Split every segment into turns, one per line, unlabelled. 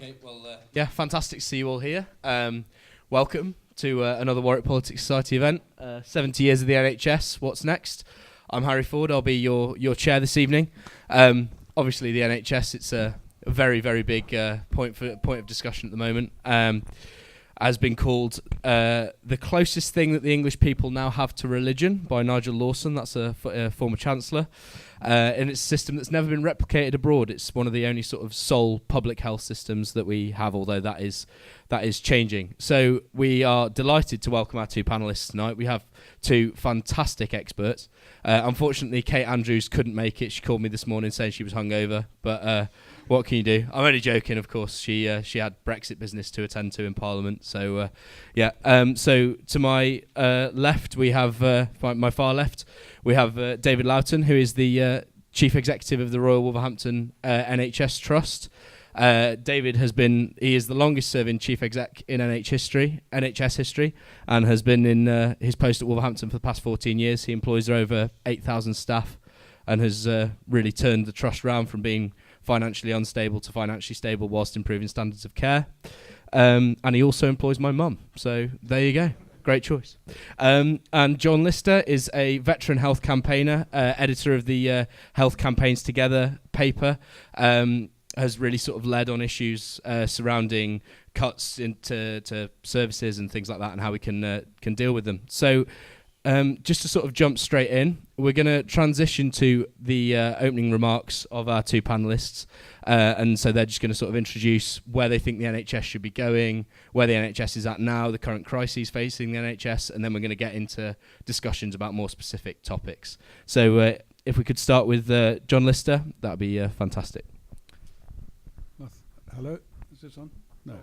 Okay, well, yeah, fantastic to see you all here. Welcome to another Warwick Politics Society event. 70 years of the NHS, what's next? I'm Harry Ford, I'll be your chair this evening. Obviously the NHS, it's a very, very big point of discussion at the moment. Has been called the closest thing that the English people now have to religion by Nigel Lawson, that's a former Chancellor. And it's a system that's never been replicated abroad. It's one of the only sort of sole public health systems that we have, although that is changing. So we are delighted to welcome our two panellists tonight. We have two fantastic experts. Unfortunately, Kate Andrews couldn't make it. She called me this morning saying she was hungover, but what can you do? I'm only joking, of course. She had Brexit business to attend to in Parliament. So, so to my left, we have, my far left, we have David Loughton, who is the Chief Executive of the Royal Wolverhampton NHS Trust. David he is the longest serving Chief Exec in NHS history, and has been in his post at Wolverhampton for the past 14 years. He employs over 8,000 staff and has really turned the trust round from being financially unstable to financially stable whilst improving standards of care. And he also employs my mum. So there you go. Great choice. And John Lister is a veteran health campaigner, editor of the Health Campaigns Together paper, has really sort of led on issues surrounding cuts into services and things like that, and how we can deal with them. So just to sort of jump straight in, we're going to transition to the opening remarks of our two panellists. And so they're just going to sort of introduce where they think the NHS should be going, where the NHS is at now, the current crises facing the NHS, and then we're going to get into discussions about more specific topics. So if we could start with John Lister, that would be fantastic.
Hello? Is this on? No.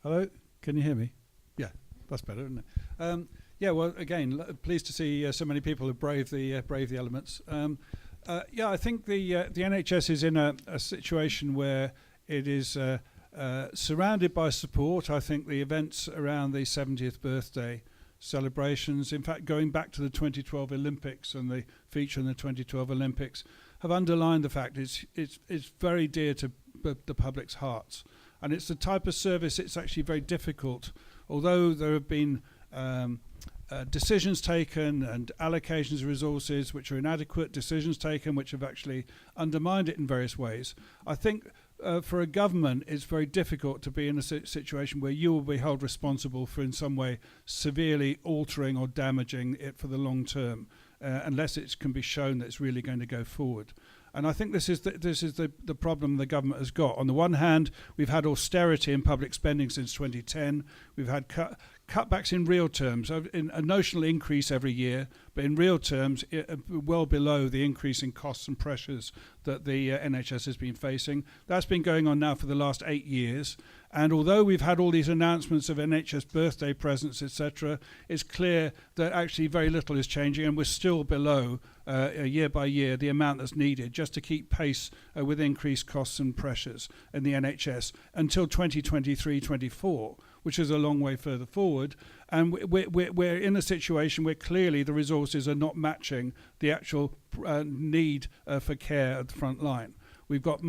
Hello? Can you hear me? Yeah, that's better, isn't it? Yeah, well, again, pleased to see so many people who brave the elements. I think the NHS is in a situation where it is surrounded by support. I think the events around the 70th birthday celebrations, in fact, going back to the 2012 Olympics and the feature in the 2012 Olympics, have underlined the fact it's very dear to the public's hearts. And it's the type of service it's actually very difficult, although there have been decisions taken and allocations of resources which are inadequate, decisions taken which have actually undermined it in various ways. I think for a government it's very difficult to be in a situation where you will be held responsible for in some way severely altering or damaging it for the long term, unless it can be shown that it's really going to go forward. And I think this is the problem the government has got. On the one hand, we've had austerity in public spending since 2010. We've had cutbacks in real terms, in a notional increase every year, but in real terms, well below the increase in costs and pressures that the NHS has been facing. That's been going on now for the last 8 years. And although we've had all these announcements of NHS birthday presents, etc., it's clear that actually very little is changing, and we're still below, year by year, the amount that's needed just to keep pace with increased costs and pressures in the NHS until 2023-24, which is a long way further forward. And we're in a situation where clearly the resources are not matching the actual need for care at the front line. We've got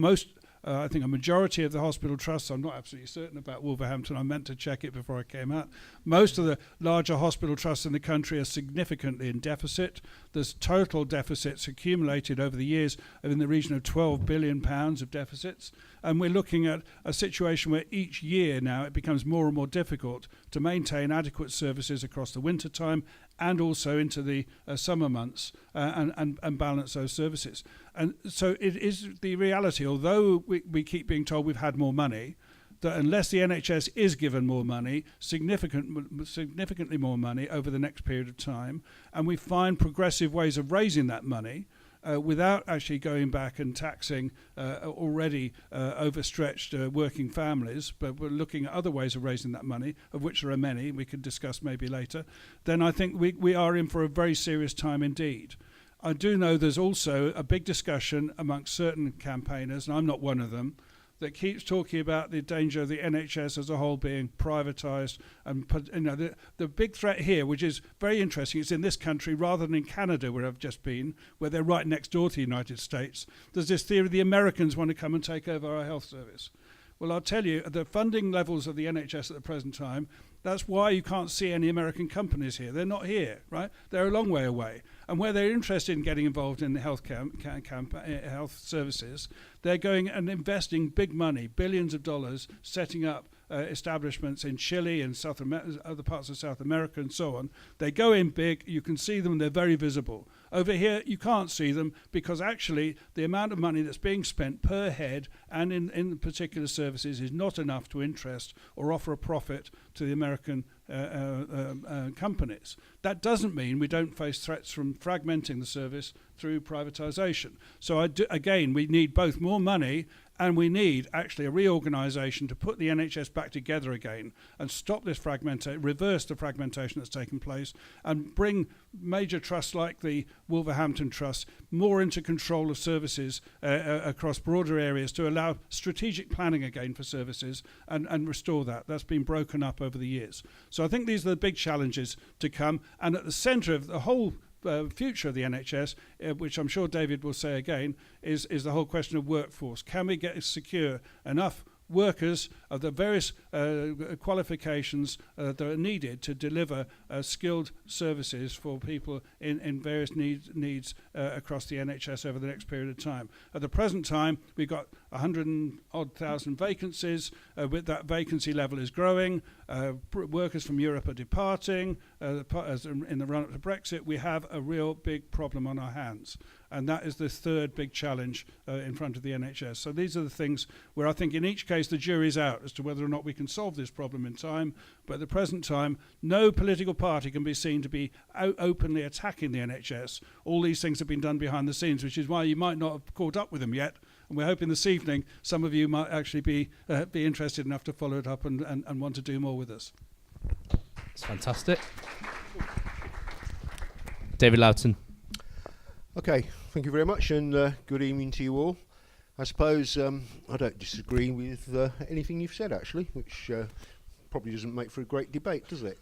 I think a majority of the hospital trusts, I'm not absolutely certain about Wolverhampton, I meant to check it before I came out. Most of the larger hospital trusts in the country are significantly in deficit. There's total deficits accumulated over the years in the region of £12 billion of deficits. And we're looking at a situation where each year now it becomes more and more difficult to maintain adequate services across the winter time and also into the summer months and balance those services. And so it is the reality, although we keep being told we've had more money, that unless the NHS is given more money, significantly more money over the next period of time, and we find progressive ways of raising that money, without actually going back and taxing already overstretched working families, but we're looking at other ways of raising that money, of which there are many, we can discuss maybe later, then I think we are in for a very serious time indeed. I do know there's also a big discussion amongst certain campaigners, and I'm not one of them, that keeps talking about the danger of the NHS as a whole being privatised. And the big threat here, which is very interesting, it's in this country rather than in Canada, where I've just been, where they're right next door to the United States. There's this theory the Americans want to come and take over our health service. Well, I'll tell you, the funding levels of the NHS at the present time, that's why you can't see any American companies here. They're not here, right? They're a long way away. And where they're interested in getting involved in the health health services, they're going and investing big money, billions of dollars, setting up establishments in Chile and other parts of South America and so on. They go in big, you can see them, they're very visible. Over here, you can't see them because actually the amount of money that's being spent per head and in particular services is not enough to interest or offer a profit to the American companies. That doesn't mean we don't face threats from fragmenting the service through privatisation. So again, we need both more money and we need actually a reorganisation to put the NHS back together again and stop this reverse the fragmentation that's taken place and bring major trusts like the Wolverhampton Trust more into control of services across broader areas to allow strategic planning again for services and restore that. That's been broken up over the years. So I think these are the big challenges to come, and at the centre of the whole future of the NHS, which I'm sure David will say again, is the whole question of workforce. Can we secure enough workers of the various qualifications that are needed to deliver skilled services for people in various needs across the NHS over the next period of time. At the present time, we've got 100,000 vacancies. With that vacancy level is growing. Workers from Europe are departing. As in the run-up to Brexit, we have a real big problem on our hands. And that is the third big challenge in front of the NHS. So these are the things where I think in each case the jury's out as to whether or not we can solve this problem in time. But at the present time, no political party can be seen to be openly attacking the NHS. All these things have been done behind the scenes, which is why you might not have caught up with them yet. And we're hoping this evening some of you might actually be interested enough to follow it up and want to do more with us.
That's fantastic. David Loughton.
Okay, thank you very much, and good evening to you all. I suppose I don't disagree with anything you've said, actually, which probably doesn't make for a great debate, does it?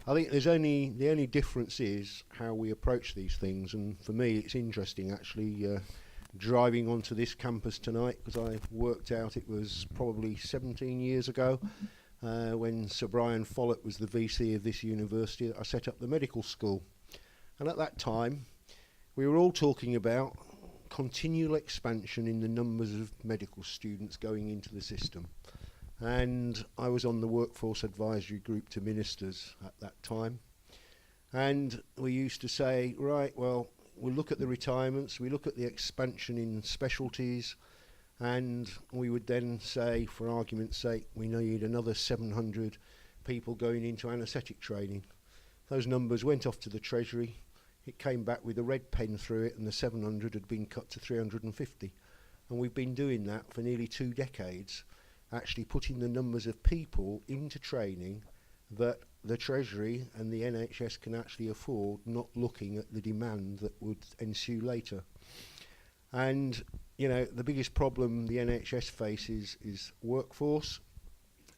I think the only difference is how we approach these things, and for me it's interesting actually driving onto this campus tonight, because I worked out it was probably 17 years ago when Sir Brian Follett was the VC of this university that I set up the medical school. And at that time we were all talking about continual expansion in the numbers of medical students going into the system. And I was on the workforce advisory group to ministers at that time. And we used to say, right, well, we'll look at the retirements, we look at the expansion in specialties, and we would then say, for argument's sake, we need another 700 people going into anaesthetic training. Those numbers went off to the Treasury. It came back with a red pen through it, and the 700 had been cut to 350. And we've been doing that for nearly 2 decades, actually putting the numbers of people into training that the Treasury and the NHS can actually afford, not looking at the demand that would ensue later. And, you know, the biggest problem the NHS faces is workforce,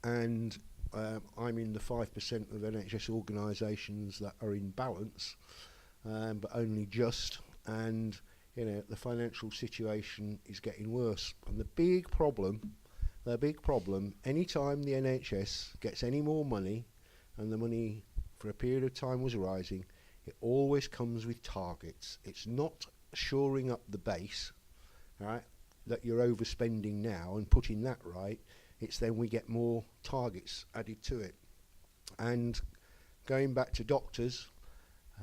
and I'm in the 5% of NHS organisations that are in balance, but only just, and you know the financial situation is getting worse. And the big problem, anytime the NHS gets any more money, and the money for a period of time was rising, it always comes with targets. It's not shoring up the base, right, that you're overspending now and putting that right. It's then we get more targets added to it. And going back to doctors,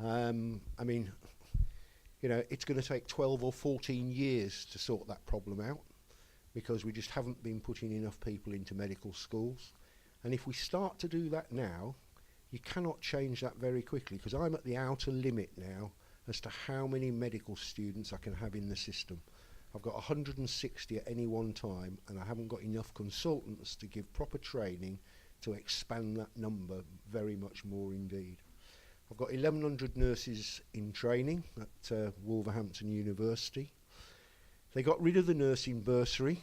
I mean, you know, it's going to take 12 or 14 years to sort that problem out, because we just haven't been putting enough people into medical schools. And if we start to do that now, you cannot change that very quickly, because I'm at the outer limit now as to how many medical students I can have in the system. I've got 160 at any one time, and I haven't got enough consultants to give proper training to expand that number very much more indeed. I've got 1,100 nurses in training at Wolverhampton University. They got rid of the nursing bursary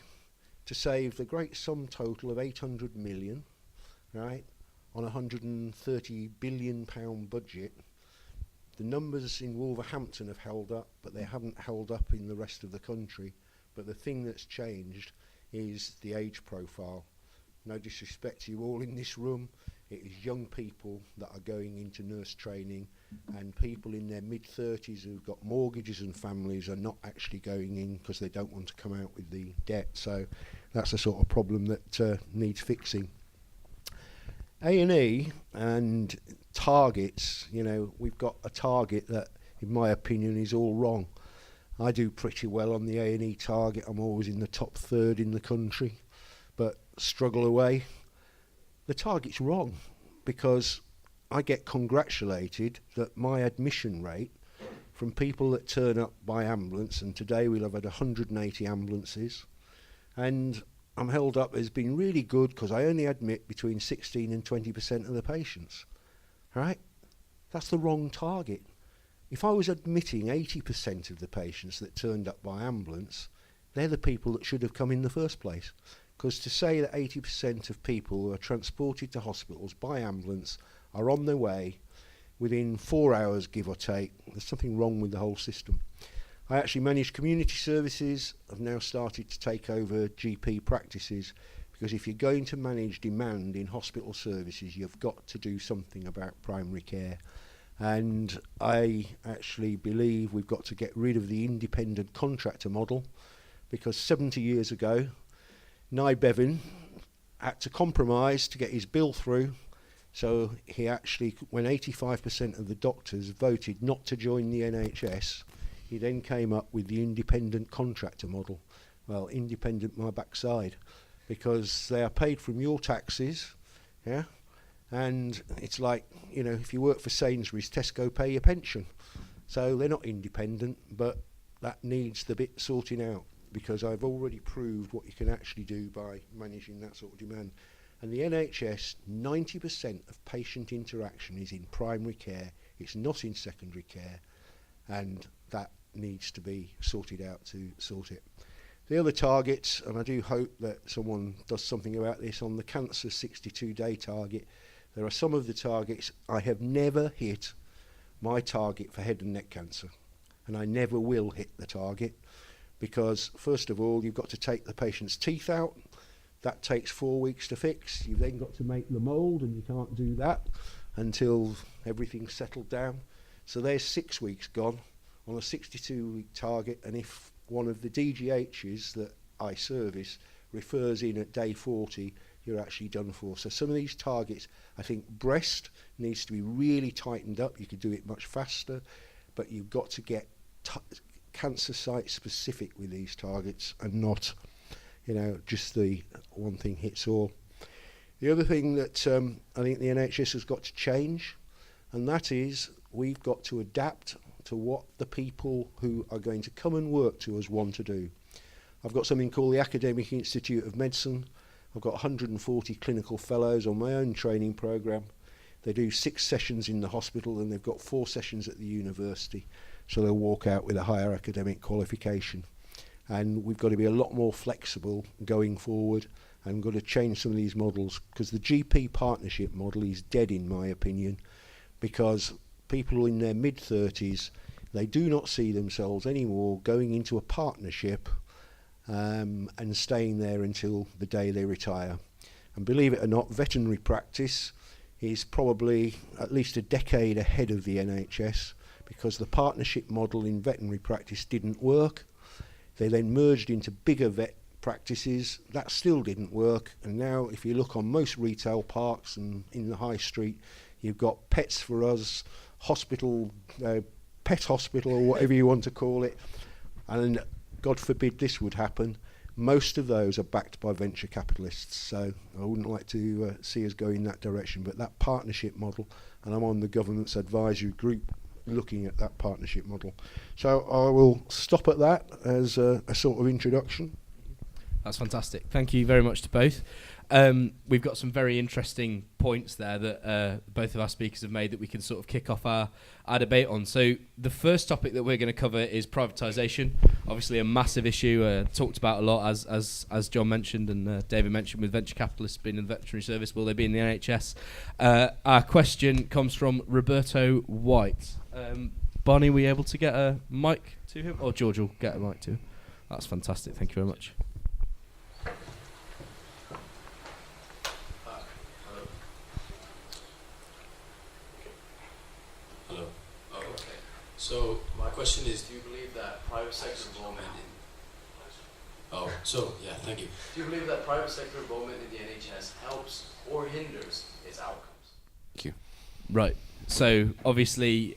to save the great sum total of 800 million, right, on a £130 billion budget. The numbers in Wolverhampton have held up, but they haven't held up in the rest of the country. But the thing that's changed is the age profile. No disrespect to you all in this room, it is young people that are going into nurse training, and people in their mid-30s who've got mortgages and families are not actually going in because they don't want to come out with the debt. So that's a sort of problem that needs fixing. A&E and targets, you know, we've got a target that, in my opinion, is all wrong. I do pretty well on the A&E target. I'm always in the top third in the country, but struggle away. The target's wrong, because I get congratulated that my admission rate from people that turn up by ambulance, and today we'll have had 180 ambulances, and I'm held up as being really good because I only admit between 16 and 20% of the patients. Right? That's the wrong target. If I was admitting 80% of the patients that turned up by ambulance, they're the people that should have come in the first place. Because to say that 80% of people who are transported to hospitals by ambulance are on their way within 4 hours, give or take, there's something wrong with the whole system. I actually manage community services. I've now started to take over GP practices, because if you're going to manage demand in hospital services, you've got to do something about primary care. And I actually believe we've got to get rid of the independent contractor model, because 70 years ago, Aneurin Bevan had to compromise to get his bill through. So he actually, when 85% of the doctors voted not to join the NHS, he then came up with the independent contractor model. Well, independent my backside, because they are paid from your taxes, yeah? And it's like, you know, if you work for Sainsbury's, Tesco pay your pension. So they're not independent, but that needs the bit sorting out, because I've already proved what you can actually do by managing that sort of demand. And the NHS, 90% of patient interaction is in primary care. It's not in secondary care, and that needs to be sorted out to sort it. The other targets, and I do hope that someone does something about this, on the cancer 62-day target, there are some of the targets. I have never hit my target for head and neck cancer, and I never will hit the target, because first of all, you've got to take the patient's teeth out. That takes 4 weeks to fix. You've then got to make the mould, and you can't do that until everything's settled down. So there's 6 weeks gone on a 62-week target, and if one of the DGHs that I service refers in at day 40, you're actually done for. So some of these targets, I think breast needs to be really tightened up. You could do it much faster, but you've got to get cancer site specific with these targets, and not, you know, just the one thing hits all. The other thing that I think the NHS has got to change, and that is we've got to adapt to what the people who are going to come and work to us want to do. I've got something called the Academic Institute of Medicine. I've got 140 clinical fellows on my own training programme. They do 6 sessions in the hospital, and they've got 4 sessions at the university, so they'll walk out with a higher academic qualification. And we've got to be a lot more flexible going forward, and we've got to change some of these models, because the GP partnership model is dead in my opinion, because people in their mid-30s, they do not see themselves anymore going into a partnership and staying there until the day they retire. And believe it or not, veterinary practice is probably at least a decade ahead of the NHS, because the partnership model in veterinary practice didn't work. They then merged into bigger vet practices. That still didn't work, and now if you look on most retail parks and in the high street, you've got Pets for Us, hospital, pet hospital, or whatever you want to call it, and God forbid this would happen. Most of those are backed by venture capitalists, so I wouldn't like to see us go in that direction. But that partnership model, and I'm on the government's advisory group looking at that partnership model. So I will stop at that as a sort of introduction.
That's fantastic. Thank you very much to both. We've got some very interesting points there that both of our speakers have made that we can sort of kick off our debate on. So the first topic that we're going to cover is privatisation. Obviously a massive issue, talked about a lot, as John mentioned and David mentioned, with venture capitalists being in the veterinary service. Will they be in the NHS? Our question comes from Roberto White. Barney, were you able to get a mic to him? Or George will get a mic to him. That's fantastic. Thank you very much.
So my question is, do you believe that private sector involvement thank you. Do you believe that private sector involvement in the NHS helps or hinders its outcomes?
Thank you. Right. So obviously,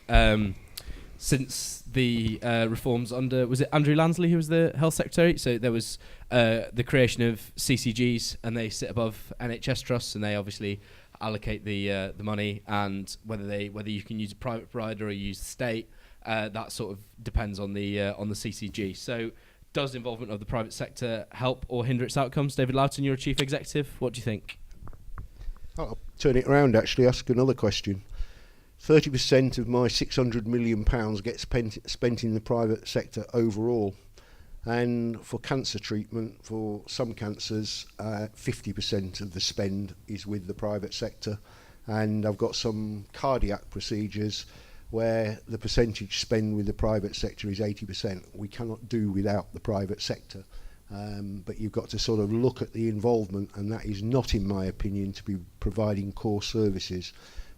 since the reforms under, was it Andrew Lansley who was the health secretary? So there was the creation of CCGs, and they sit above NHS trusts, and they obviously allocate the money, and whether you can use a private provider or use the state, that sort of depends on the CCG. So does involvement of the private sector help or hinder its outcomes? David Loughton, you're a chief executive. What do you think?
I'll turn it around, actually, ask another question. 30% of my £600 million gets spent in the private sector overall. And for cancer treatment, for some cancers, 50% of the spend is with the private sector. And I've got some cardiac procedures where the percentage spend with the private sector is 80%. We cannot do without the private sector. But you've got to sort of look at the involvement, and that is not, in my opinion, to be providing core services.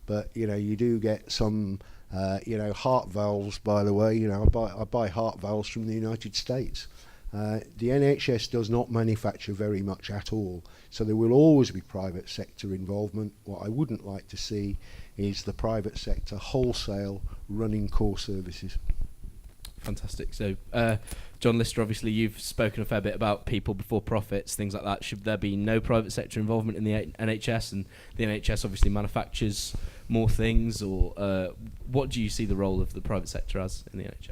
But, you do get some, heart valves, by the way. I buy heart valves from the United States. The NHS does not manufacture very much at all. So there will always be private sector involvement. What I wouldn't like to see is the private sector wholesale running core services.
Fantastic. So, John Lister, obviously you've spoken a fair bit about people before profits, things like that. Should there be no private sector involvement in the NHS? And the NHS obviously manufactures more things, or what do you see the role of the private sector as in the NHS?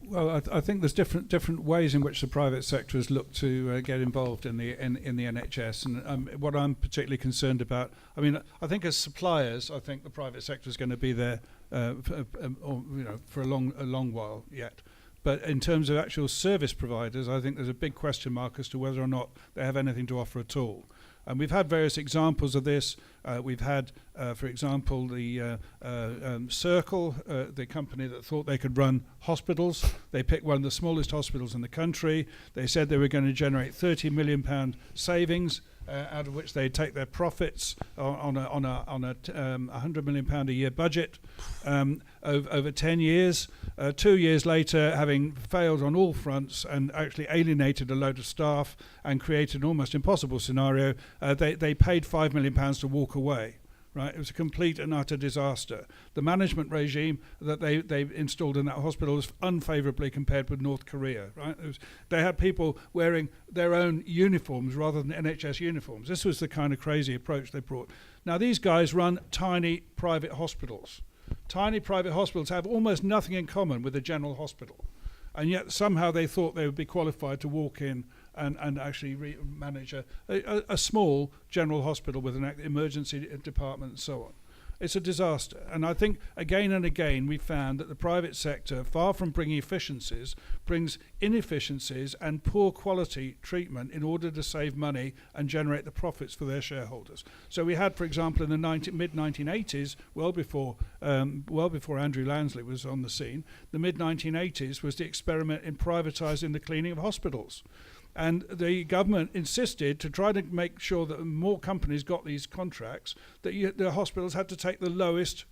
Well, I think there's different ways in which the private sector has looked to get involved in the NHS, and what I'm particularly concerned about. I mean, I think as suppliers, I think the private sector is going to be there for a long while yet. But in terms of actual service providers, I think there's a big question mark as to whether or not they have anything to offer at all. And we've had various examples of this. We've had, for example, the Circle, the company that thought they could run hospitals. They picked one of the smallest hospitals in the country. They said they were going to generate £30 million savings, out of which they'd take their profits on a £100 million a year budget over 10 years. 2 years later, having failed on all fronts and actually alienated a load of staff and created an almost impossible scenario, they paid £5 million to walk away. Right, it was a complete and utter disaster. The management regime that they installed in that hospital was unfavourably compared with North Korea. Right, they had people wearing their own uniforms rather than NHS uniforms. This was the kind of crazy approach they brought. Now these guys run tiny private hospitals. Tiny private hospitals have almost nothing in common with a general hospital, and yet somehow they thought they would be qualified to walk in and actually manage a small general hospital with an emergency department and so on. It's a disaster. And I think again and again we found that the private sector, far from bringing efficiencies, brings inefficiencies and poor quality treatment in order to save money and generate the profits for their shareholders. So we had, for example, in the mid-1980s, well before Andrew Lansley was on the scene, the mid-1980s was the experiment in privatising the cleaning of hospitals. And the government insisted to try to make sure that more companies got these contracts, that the hospitals had to take the lowest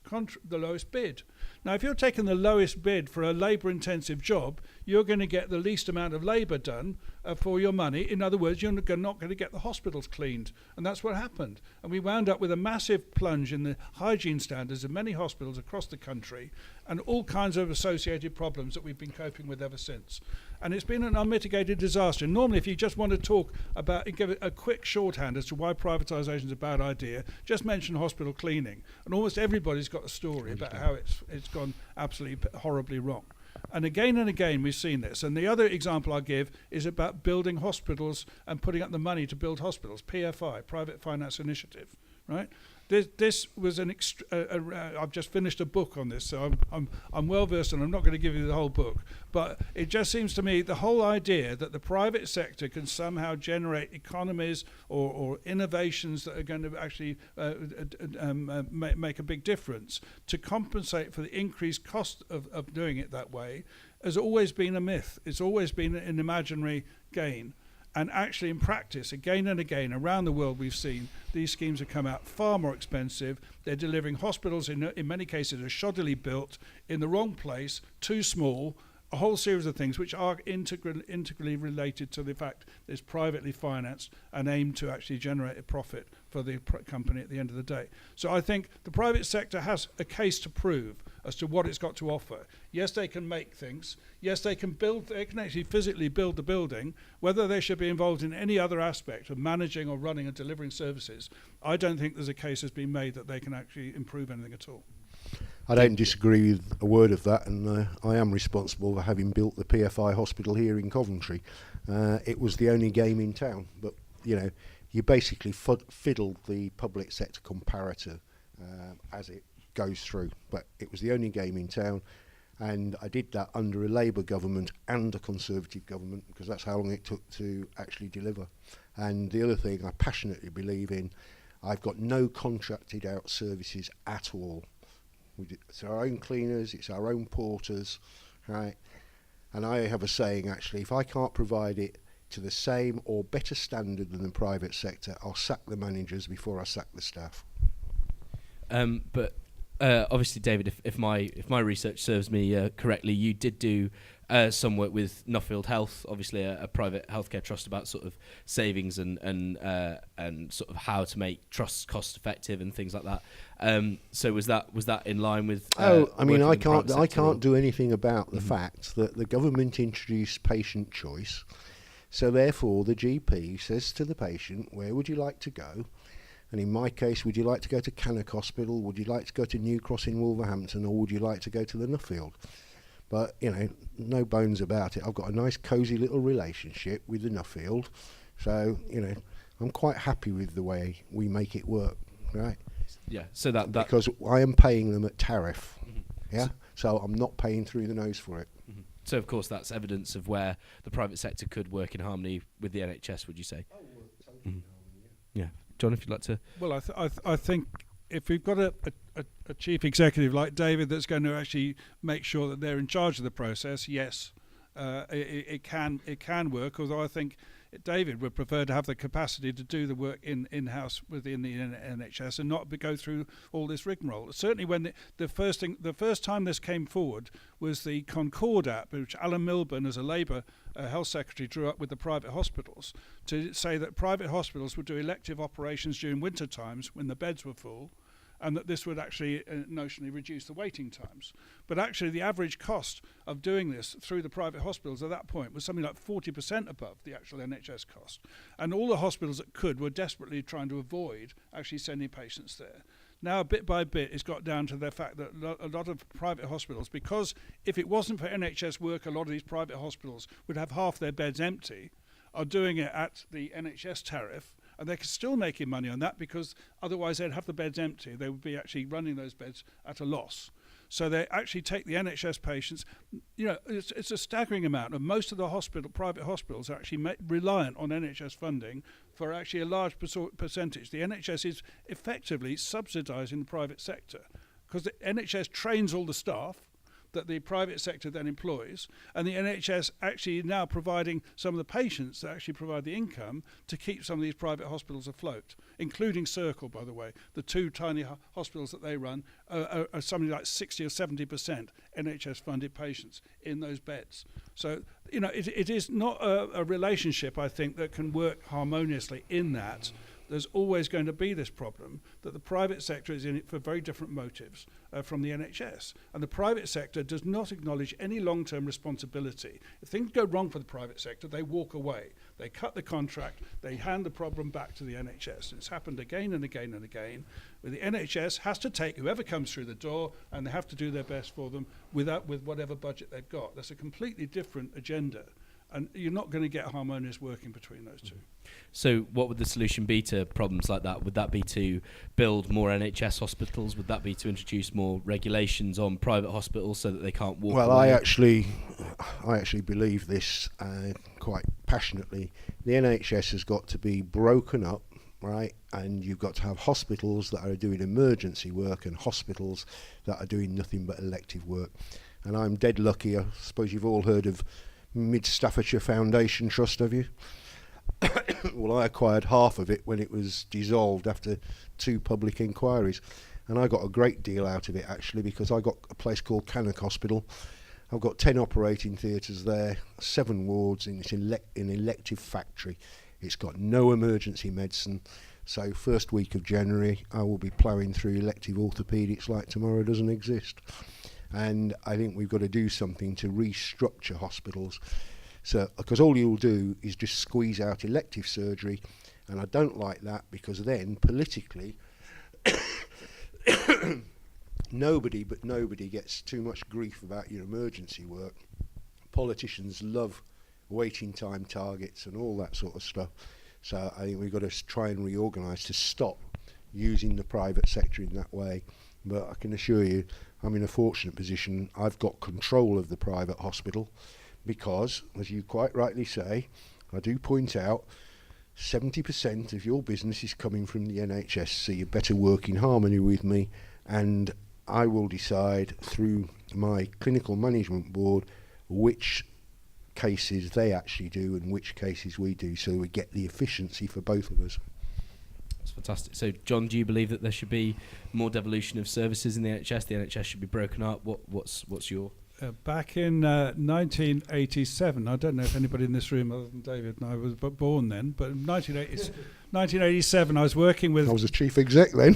bid. Now, if you're taking the lowest bid for a labour-intensive job, you're going to get the least amount of labour done for your money. In other words, you're not going to get the hospitals cleaned. And that's what happened. And we wound up with a massive plunge in the hygiene standards of many hospitals across the country and all kinds of associated problems that we've been coping with ever since. And it's been an unmitigated disaster. Normally, if you just want to talk about, give it a quick shorthand as to why privatisation is a bad idea, just mention hospital cleaning. And almost everybody's got a story about how it's gone absolutely horribly wrong. And again we've seen this. And the other example I'll give is about building hospitals and putting up the money to build hospitals, PFI, Private Finance Initiative, right? This was I've just finished a book on this, so I'm well versed, and I'm not going to give you the whole book. But it just seems to me the whole idea that the private sector can somehow generate economies or innovations that are going to actually make a big difference to compensate for the increased cost of doing it that way has always been a myth. It's always been an imaginary gain. And actually, in practice, again and again, around the world, we've seen these schemes have come out far more expensive. They're delivering hospitals, in many cases, are shoddily built, in the wrong place, too small, a whole series of things which are integrally related to the fact that it's privately financed and aimed to actually generate a profit for the company at the end of the day. So I think the private sector has a case to prove as to what it's got to offer. Yes, they can make things. Yes, they can actually physically build the building. Whether they should be involved in any other aspect of managing or running and delivering services, I don't think there's a case has been made that they can actually improve anything at all.
I don't disagree with a word of that, and I am responsible for having built the PFI hospital here in Coventry. It was the only game in town, but you basically fiddled the public sector comparator as it goes through. But it was the only game in town, and I did that under a Labour government and a Conservative government, because that's how long it took to actually deliver. And the other thing I passionately believe in, I've got no contracted out services at all. It's our own cleaners, it's our own porters, right? And I have a saying, actually, if I can't provide it to the same or better standard than the private sector, I'll sack the managers before I sack the staff.
But obviously, David, if my research serves me correctly, you did do some work with Nuffield Health, obviously a private healthcare trust, about sort of savings and sort of how to make trusts cost effective and things like that. So was that in line with?
I can't do anything about the fact that the government introduced patient choice. So therefore, the GP says to the patient, "Where would you like to go?" And in my case, would you like to go to Cannock Hospital? Would you like to go to New Cross in Wolverhampton? Or would you like to go to the Nuffield? But, no bones about it. I've got a nice, cosy little relationship with the Nuffield. So, I'm quite happy with the way we make it work, right?
Yeah, so that
because I am paying them at tariff, yeah? So I'm not paying through the nose for it.
Mm-hmm. So, of course, that's evidence of where the private sector could work in harmony with the NHS, would you say?
Oh, well, totally in harmony,
yeah. John, if you'd like to...
Well, I think if we've got a chief executive like David that's going to actually make sure that they're in charge of the process, yes, it can work, although I think David would prefer to have the capacity to do the work in-house within the NHS and not go through all this rigmarole. Certainly when the first time this came forward was the Concord Act, which Alan Milburn, as a Labour Health Secretary, drew up with the private hospitals to say that private hospitals would do elective operations during winter times when the beds were full, and that this would actually notionally reduce the waiting times. But actually the average cost of doing this through the private hospitals at that point was something like 40% above the actual NHS cost. And all the hospitals that could were desperately trying to avoid actually sending patients there. Now, bit by bit, it's got down to the fact that a lot of private hospitals, because if it wasn't for NHS work, a lot of these private hospitals would have half their beds empty, are doing it at the NHS tariff, and they're still making money on that, because otherwise they'd have the beds empty. They would be actually running those beds at a loss. So they actually take the NHS patients. It's a staggering amount. And most of the private hospitals are actually reliant on NHS funding for actually a large percentage. The NHS is effectively subsidising the private sector, because the NHS trains all the staff that the private sector then employs, and the NHS actually now providing some of the patients that actually provide the income to keep some of these private hospitals afloat, including Circle, by the way. The two tiny hospitals that they run are something like 60 or 70% NHS-funded patients in those beds. So, it is not a relationship, I think, that can work harmoniously in that. There's always going to be this problem that the private sector is in it for very different motives from the NHS. And the private sector does not acknowledge any long-term responsibility. If things go wrong for the private sector, they walk away. They cut the contract. They hand the problem back to the NHS. And it's happened again and again and again, where the NHS has to take whoever comes through the door, and they have to do their best for them with whatever budget they've got. That's a completely different agenda. And you're not going to get harmonious working between those two.
So what would the solution be to problems like that? Would that be to build more NHS hospitals? Would that be to introduce more regulations on private hospitals so that they can't walk away?
I actually believe this quite passionately. The NHS has got to be broken up, right? And you've got to have hospitals that are doing emergency work and hospitals that are doing nothing but elective work. And I'm dead lucky. I suppose you've all heard of Mid Staffordshire Foundation Trust, have you? Well, I acquired half of it when it was dissolved after 2 public inquiries, and I got a great deal out of it actually, because I got a place called Cannock Hospital. I've got 10 operating theatres there, 7 wards, and it's an elective factory. It's got no emergency medicine. So first week of January, I will be ploughing through elective orthopaedics like tomorrow doesn't exist. And I think we've got to do something to restructure hospitals. So, because all you'll do is just squeeze out elective surgery, and I don't like that, because then politically, nobody gets too much grief about your emergency work. Politicians love waiting time targets and all that sort of stuff. So I think we've got to try and reorganise to stop using the private sector in that way. But I can assure you, I'm in a fortunate position. I've got control of the private hospital because, as you quite rightly say, I do point out 70% of your business is coming from the NHS, so you better work in harmony with me, and I will decide through my clinical management board which cases they actually do and which cases we do, so we get the efficiency for both of us.
That's fantastic. So, John, do you believe that there should be more devolution of services in the NHS? The NHS should be broken up. What's your...
Back in 1987, I don't know if anybody in this room other than David and I was born then, but in 1987 I was working with...
I was a chief exec then.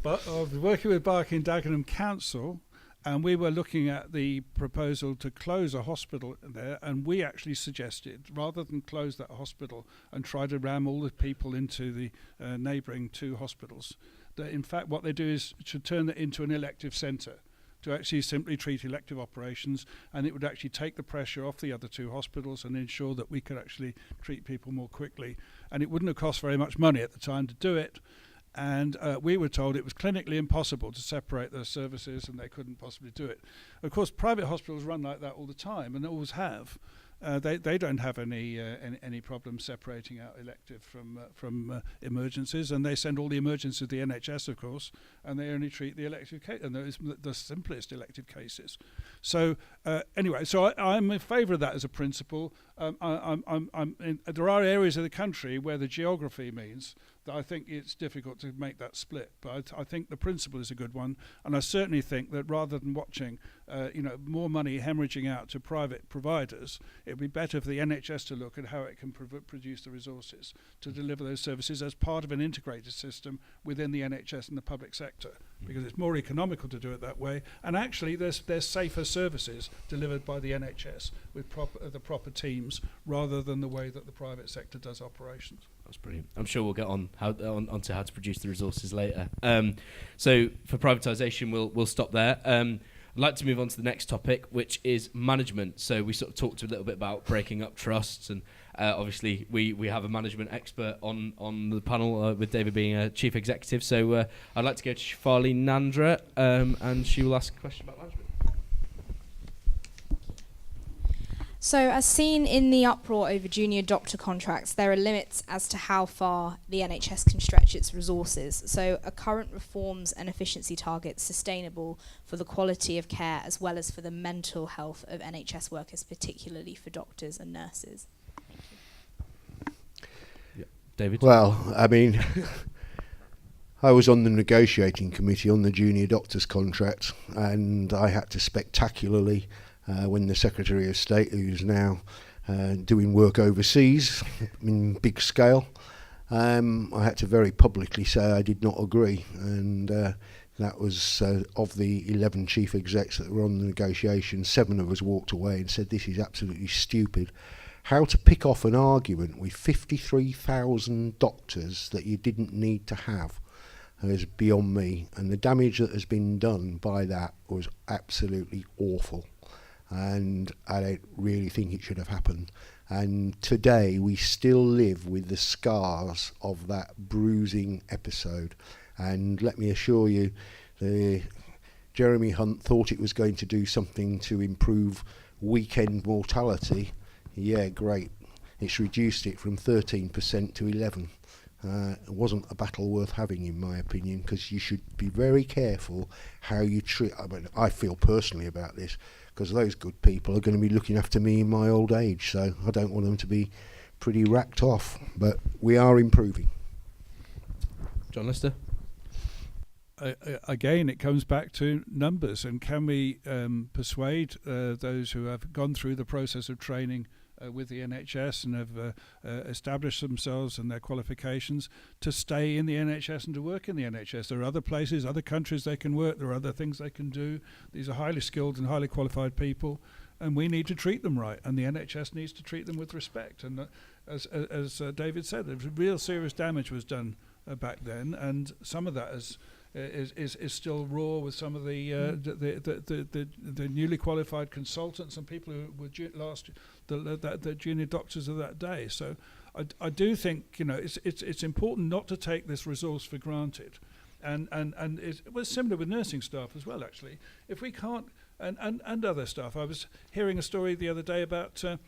But I was working with Barking Dagenham Council, and we were looking at the proposal to close a hospital there, and we actually suggested, rather than close that hospital and try to ram all the people into the neighbouring 2 hospitals, that in fact what they do is to turn it into an elective centre, to actually simply treat elective operations, and it would actually take the pressure off the other 2 hospitals and ensure that we could actually treat people more quickly. And it wouldn't have cost very much money at the time to do it. And we were told it was clinically impossible to separate those services, and they couldn't possibly do it. Of course, private hospitals run like that all the time, and always have. They don't have any problem separating out elective from emergencies, and they send all the emergencies to the NHS, of course, and they only treat the elective case, and the simplest elective cases. So anyway, so I'm in favour of that as a principle. There are areas of the country where the geography means that I think it's difficult to make that split, but I think the principle is a good one, and I certainly think that rather than watching more money hemorrhaging out to private providers, it would be better for the NHS to look at how it can produce the resources to deliver those services as part of an integrated system within the NHS and the public sector, because it's more economical to do it that way, and actually there's safer services delivered by the NHS with the proper teams, rather than the way that the private sector does operations.
That's brilliant. I'm sure we'll get onto how to produce the resources later. So for privatisation, we'll stop there. I'd like to move on to the next topic, which is management. So we sort of talked a little bit about breaking up trusts, and obviously we have a management expert on the panel, with David being a chief executive. So I'd like to go to Shafali Nandra, and she will ask a question about management.
So, as seen in the uproar over junior doctor contracts, there are limits as to how far the NHS can stretch its resources. So, are current reforms and efficiency targets sustainable for the quality of care as well as for the mental health of NHS workers, particularly for doctors and nurses?
Yeah. David?
Well, I mean, I was on the negotiating committee on the junior doctors contract, and I had to spectacularly... when the Secretary of State, who's now doing work overseas in big scale, I had to very publicly say I did not agree, and that was of the 11 chief execs that were on the negotiation, 7 of us walked away and said this is absolutely stupid. How to pick off an argument with 53,000 doctors that you didn't need to have is beyond me, and the damage that has been done by that was absolutely awful. And I don't really think it should have happened. And today we still live with the scars of that bruising episode. And let me assure you, Jeremy Hunt thought it was going to do something to improve weekend mortality. Yeah, great. It's reduced it from 13% to 11%. It wasn't a battle worth having, in my opinion, because you should be very careful how you treat... I mean, I feel personally about this, because those good people are going to be looking after me in my old age, so I don't want them to be pretty racked off. But we are improving.
John Lister?
Again, it comes back to numbers, and can we persuade those who have gone through the process of training with the NHS and have established themselves and their qualifications to stay in the NHS and to work in the NHS. There are other places, other countries they can work, there are other things they can do. These are highly skilled and highly qualified people, and we need to treat them right, and the NHS needs to treat them with respect. And as David said, real serious damage was done back then, and some of that is still raw with some of the newly qualified consultants and people who were the junior doctors of that day. So I do think it's important not to take this resource for granted, and it was similar with nursing staff as well. Actually, if we can't and other staff, I was hearing a story the other day about a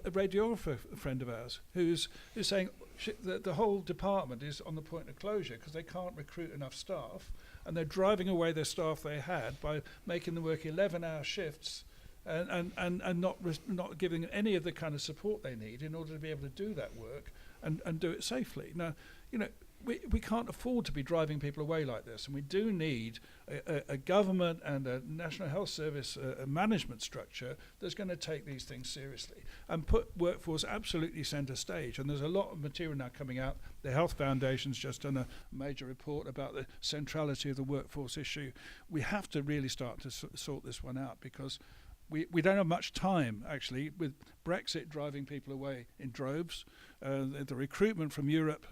radiographer friend of ours who's saying the whole department is on the point of closure because they can't recruit enough staff, and they're driving away their staff they had by making them work 11-hour shifts and not giving any of the kind of support they need in order to be able to do that work and do it safely. Now, we can't afford to be driving people away like this, and we do need a government and a National Health Service a management structure that's going to take these things seriously and put workforce absolutely centre stage. And there's a lot of material now coming out. The Health Foundation's just done a major report about the centrality of the workforce issue. We have to really start to sort this one out, because we don't have much time, actually, with Brexit driving people away in droves, the recruitment from Europe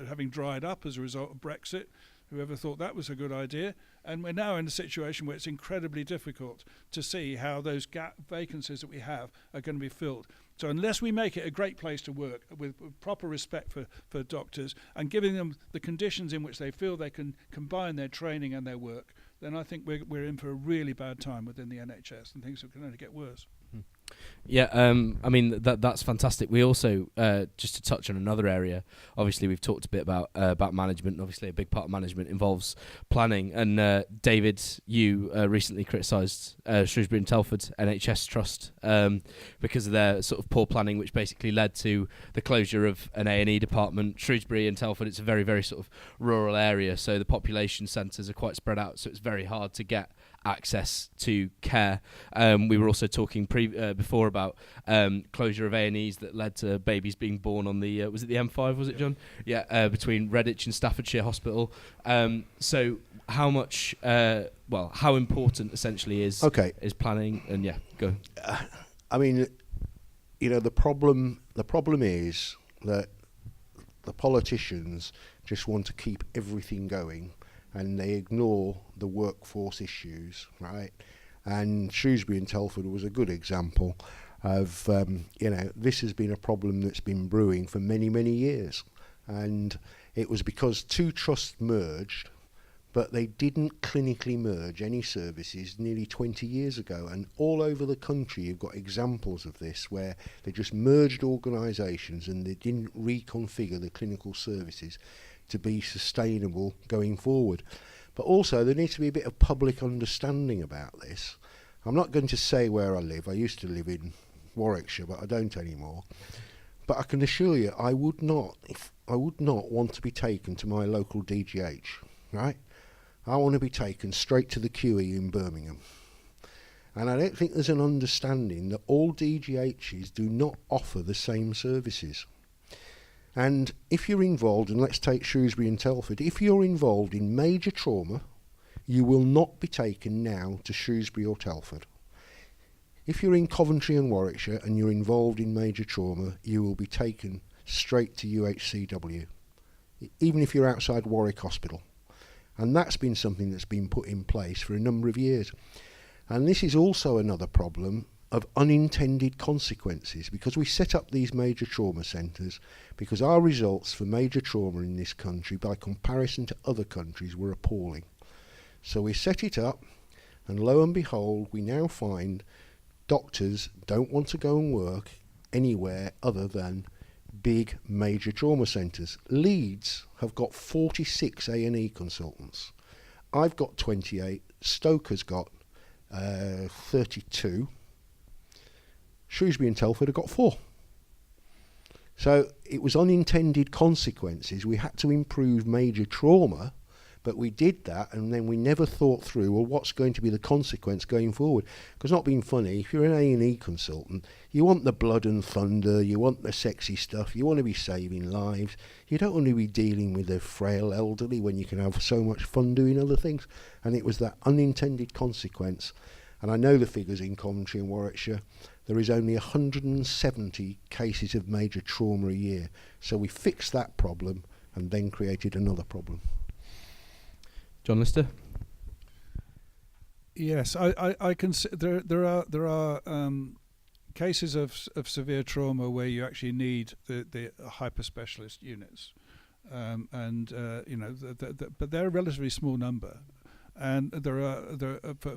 having dried up as a result of Brexit. Whoever thought that was a good idea? And we're now in a situation where it's incredibly difficult to see how those gap vacancies that we have are going to be filled. So unless we make it a great place to work with proper respect for doctors and giving them the conditions in which they feel they can combine their training and their work, then I think we're in for a really bad time within the NHS, and things can only get worse.
Yeah, I mean that's fantastic. We also just to touch on another area. Obviously, we've talked a bit about management. And obviously, a big part of management involves planning. And David, you recently criticised Shrewsbury and Telford NHS Trust because of their sort of poor planning, which basically led to the closure of an A&E department. Shrewsbury and Telford, it's a very, very sort of rural area, so the population centres are quite spread out. So it's very hard to get access to care. We were also talking before about closure of A&Es that led to babies being born on the was it the M5, was it, John? Yeah, between Redditch and Staffordshire Hospital. So how much how important essentially is planning? And go.
I mean, the problem is that the politicians just want to keep everything going, and they ignore the workforce issues, right? And Shrewsbury and Telford was a good example of, this has been a problem that's been brewing for many, many years. And it was because two trusts merged, but they didn't clinically merge any services nearly 20 years ago. And all over the country, you've got examples of this where they just merged organisations and they didn't reconfigure the clinical services to be sustainable going forward. But also there needs to be a bit of public understanding about this. I'm not going to say where I live. I used to live in Warwickshire, but I don't anymore. But I can assure you, I would not want to be taken to my local DGH, right? I want to be taken straight to the QE in Birmingham. And I don't think there's an understanding that all DGHs do not offer the same services. And if you're involved, and let's take Shrewsbury and Telford, if you're involved in major trauma, you will not be taken now to Shrewsbury or Telford. If you're in Coventry and Warwickshire and you're involved in major trauma, you will be taken straight to UHCW, even if you're outside Warwick Hospital. And that's been something that's been put in place for a number of years. And this is also another problem of unintended consequences, because we set up these major trauma centres because our results for major trauma in this country by comparison to other countries were appalling. So we set it up, and lo and behold, we now find doctors don't want to go and work anywhere other than big major trauma centres. Leeds have got 46 A&E consultants. I've got 28. Stoke has got 32. Shrewsbury and Telford have got 4. So it was unintended consequences. We had to improve major trauma, but we did that, and then we never thought through, well, what's going to be the consequence going forward? Because not being funny, if you're an A&E consultant, you want the blood and thunder, you want the sexy stuff, you want to be saving lives. You don't want to be dealing with the frail elderly when you can have so much fun doing other things. And it was that unintended consequence. And I know the figures in Coventry and Warwickshire. There is only 170 cases of major trauma a year. So we fixed that problem and then created another problem.
John Lister?
Yes, I can. There are cases of severe trauma where you actually need the hyper specialist units, but they're a relatively small number. And there are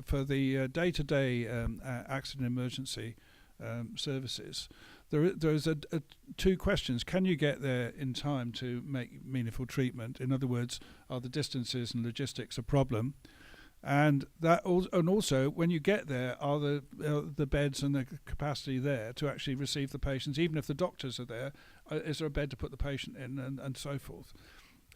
for the day-to-day accident emergency services, there's two questions. Can you get there in time to make meaningful treatment? In other words, are the distances and logistics a problem? And also, when you get there, are the beds and the capacity there to actually receive the patients? Even if the doctors are there, is there a bed to put the patient in, and so forth?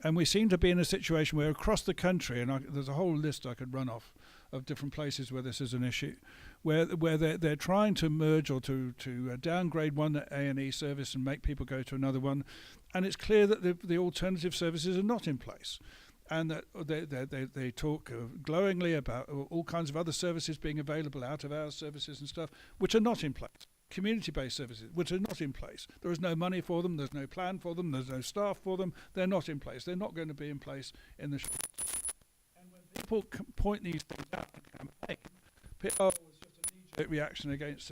And we seem to be in a situation where across the country, and there's a whole list I could run off of different places where this is an issue, where they're trying to merge or to downgrade one A&E service and make people go to another one, and it's clear that the alternative services are not in place, and that they talk glowingly about all kinds of other services being available, out-of-hours services and stuff, which are not in place. Community-based services, which are not in place. There is no money for them, there's no plan for them, there's no staff for them, they're not in place. They're not going to be in place in the short term. And when people point these things out in campaign, it's just a knee-jerk reaction against,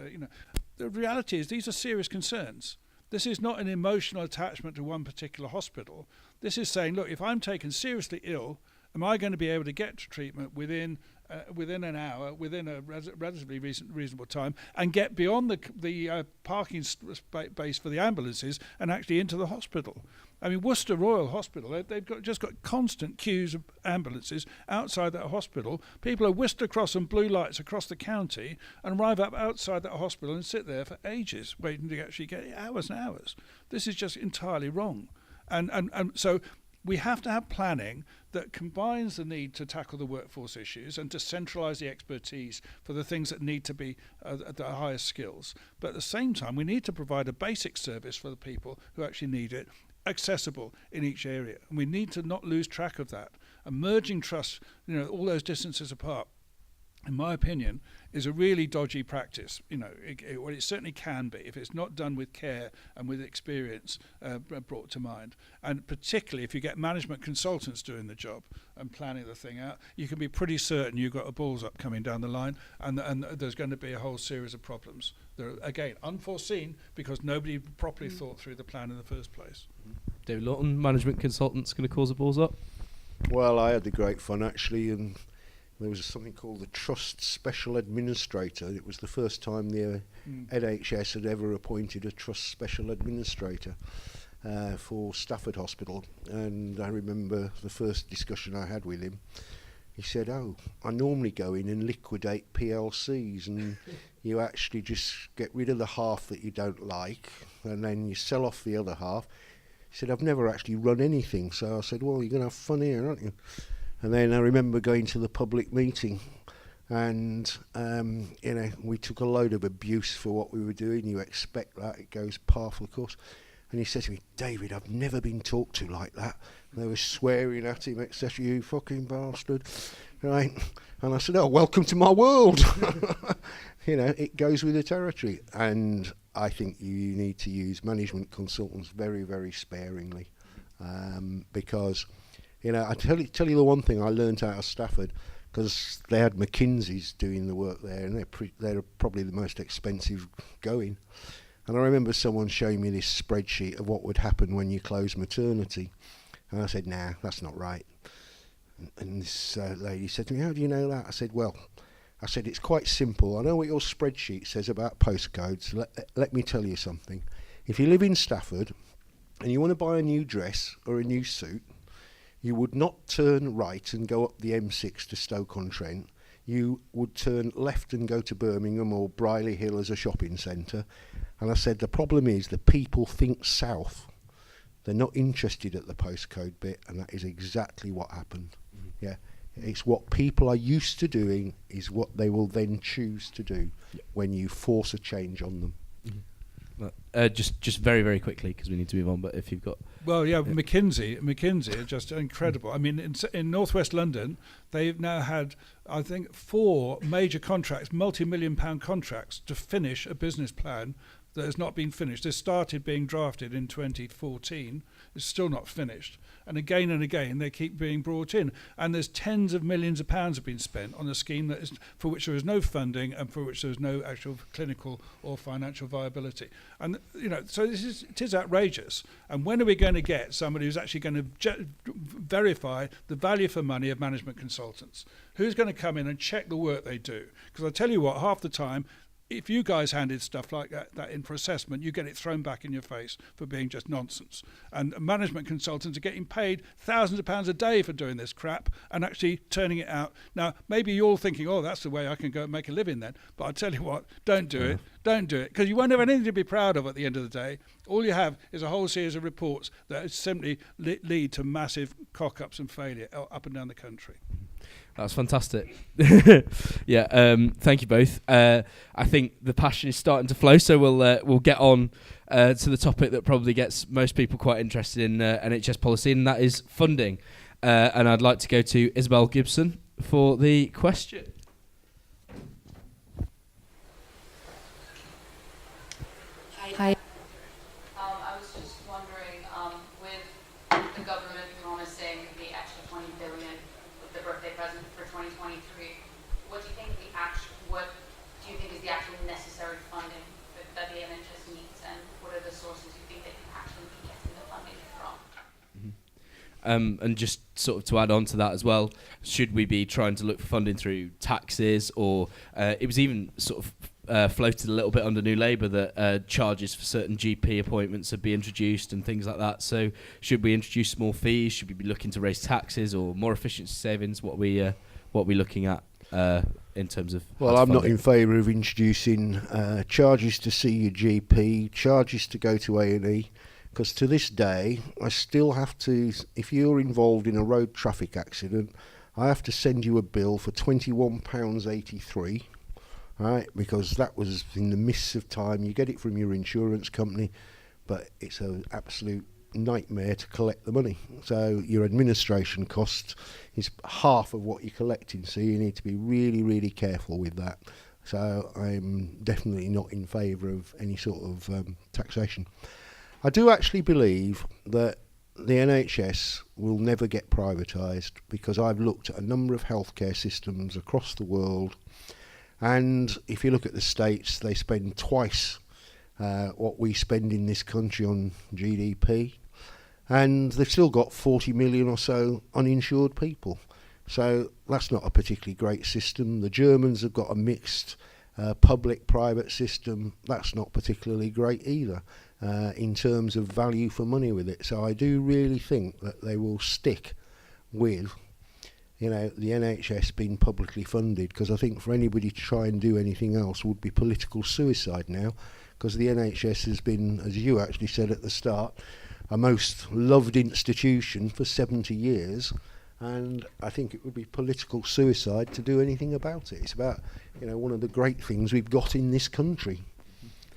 the reality is these are serious concerns. This is not an emotional attachment to one particular hospital. This is saying, look, if I'm taken seriously ill, am I going to be able to get to treatment within an hour, within a relatively reasonable time, and get beyond the parking space for the ambulances and actually into the hospital? I mean, Worcester Royal Hospital, they've just got constant queues of ambulances outside that hospital. People are whisked across on blue lights across the county and arrive up outside that hospital and sit there for ages waiting to actually get hours and hours. This is just entirely wrong. And so we have to have planning that combines the need to tackle the workforce issues and to centralise the expertise for the things that need to be at the highest skills. But at the same time, we need to provide a basic service for the people who actually need it, accessible in each area. And we need to not lose track of that. And merging trusts, all those distances apart, in my opinion, is a really dodgy practice. It certainly can be if it's not done with care and with experience brought to mind. And particularly if you get management consultants doing the job and planning the thing out, you can be pretty certain you've got a balls up coming down the line, and there's going to be a whole series of problems. They're, again, unforeseen because nobody properly thought through the plan in the first place.
David Lawton, management consultant's going to cause a balls up?
Well, I had the great fun, actually, and there was something called the Trust Special Administrator. It was the first time the NHS had ever appointed a Trust Special Administrator for Stafford Hospital. And I remember the first discussion I had with him. He said, I normally go in and liquidate PLCs, and you actually just get rid of the half that you don't like, and then you sell off the other half. He said, I've never actually run anything. So I said, well, you're going to have fun here, aren't you? And then I remember going to the public meeting, and we took a load of abuse for what we were doing. You expect that, it goes par for the course. And he said to me, David, I've never been talked to like that. And they were swearing at him, etc. You fucking bastard, right? And I said, welcome to my world. It goes with the territory. And I think you need to use management consultants very, very sparingly, because I tell you the one thing I learnt out of Stafford, because they had McKinsey's doing the work there, and they're probably the most expensive going. And I remember someone showing me this spreadsheet of what would happen when you close maternity, and I said, nah, that's not right. And this lady said to me, how do you know that? I said, it's quite simple. I know what your spreadsheet says about postcodes. Let me tell you something. If you live in Stafford and you want to buy a new dress or a new suit, you would not turn right and go up the M6 to Stoke-on-Trent. you would turn left and go to Birmingham or Brierley Hill as a shopping centre. And I said, the problem is the people think south. They're not interested at the postcode bit, and that is exactly what happened. Yeah, it's what people are used to doing is what they will then choose to do when you force a change on them.
Just very, very quickly, because we need to move on, but if you've got...
Well, yeah, McKinsey are just incredible. I mean, in northwest London, they've now had, I think, 4 major contracts, multi-million-pound contracts, to finish a business plan that has not been finished. This started being drafted in 2014. It's still not finished. And again, they keep being brought in. And there's tens of millions of pounds have been spent on a scheme that is, for which there is no funding and for which there is no actual clinical or financial viability. And, so it is outrageous. And when are we going to get somebody who's actually going to verify the value for money of management consultants? Who's going to come in and check the work they do? Because I tell you what, half the time, if you guys handed stuff like that in for assessment, you get it thrown back in your face for being just nonsense. And management consultants are getting paid thousands of pounds a day for doing this crap and actually turning it out. Now, maybe you're all thinking, oh, that's the way I can go and make a living then. But I tell you what, don't do it. Don't do it. Because you won't have anything to be proud of at the end of the day. All you have is a whole series of reports that simply lead to massive cock-ups and failure up and down the country.
That's fantastic. Yeah, thank you both. I think the passion is starting to flow, so we'll get on to the topic that probably gets most people quite interested in NHS policy, and that is funding. And I'd like to go to Isabel Gibson for the question.
Hi. I was just wondering, with the government promising the extra 20 billion with the birthday present for 2023, what do you think is the actual necessary funding that the NHS needs, and what are the sources you think they can actually be getting the funding from?
And just sort of to add on to that as well, should we be trying to look for funding through taxes, or it was even sort of floated a little bit under New Labour that charges for certain GP appointments would be introduced and things like that. So should we introduce small fees? Should we be looking to raise taxes or more efficiency savings? What are we looking at in terms of...
Well, I'm not in favour of introducing charges to see your GP, charges to go to A&E, because to this day, I still have to, if you're involved in a road traffic accident, I have to send you a bill for £21.83, right? Because that was in the midst of time. You get it from your insurance company, but it's an absolute nightmare to collect the money. So your administration cost is half of what you're collecting, so you need to be really, really careful with that. So I'm definitely not in favour of any sort of taxation. I do actually believe that the NHS will never get privatised, because I've looked at a number of healthcare systems across the world, and if you look at the States, they spend twice what we spend in this country on GDP, and they've still got 40 million or so uninsured people. So that's not a particularly great system. The Germans have got a mixed public-private system. That's not particularly great either in terms of value for money with it. So I do really think that they will stick with, the NHS being publicly funded, because I think for anybody to try and do anything else would be political suicide now, because the NHS has been, as you actually said at the start, a most loved institution for 70 years, and I think it would be political suicide to do anything about it. It's about, one of the great things we've got in this country.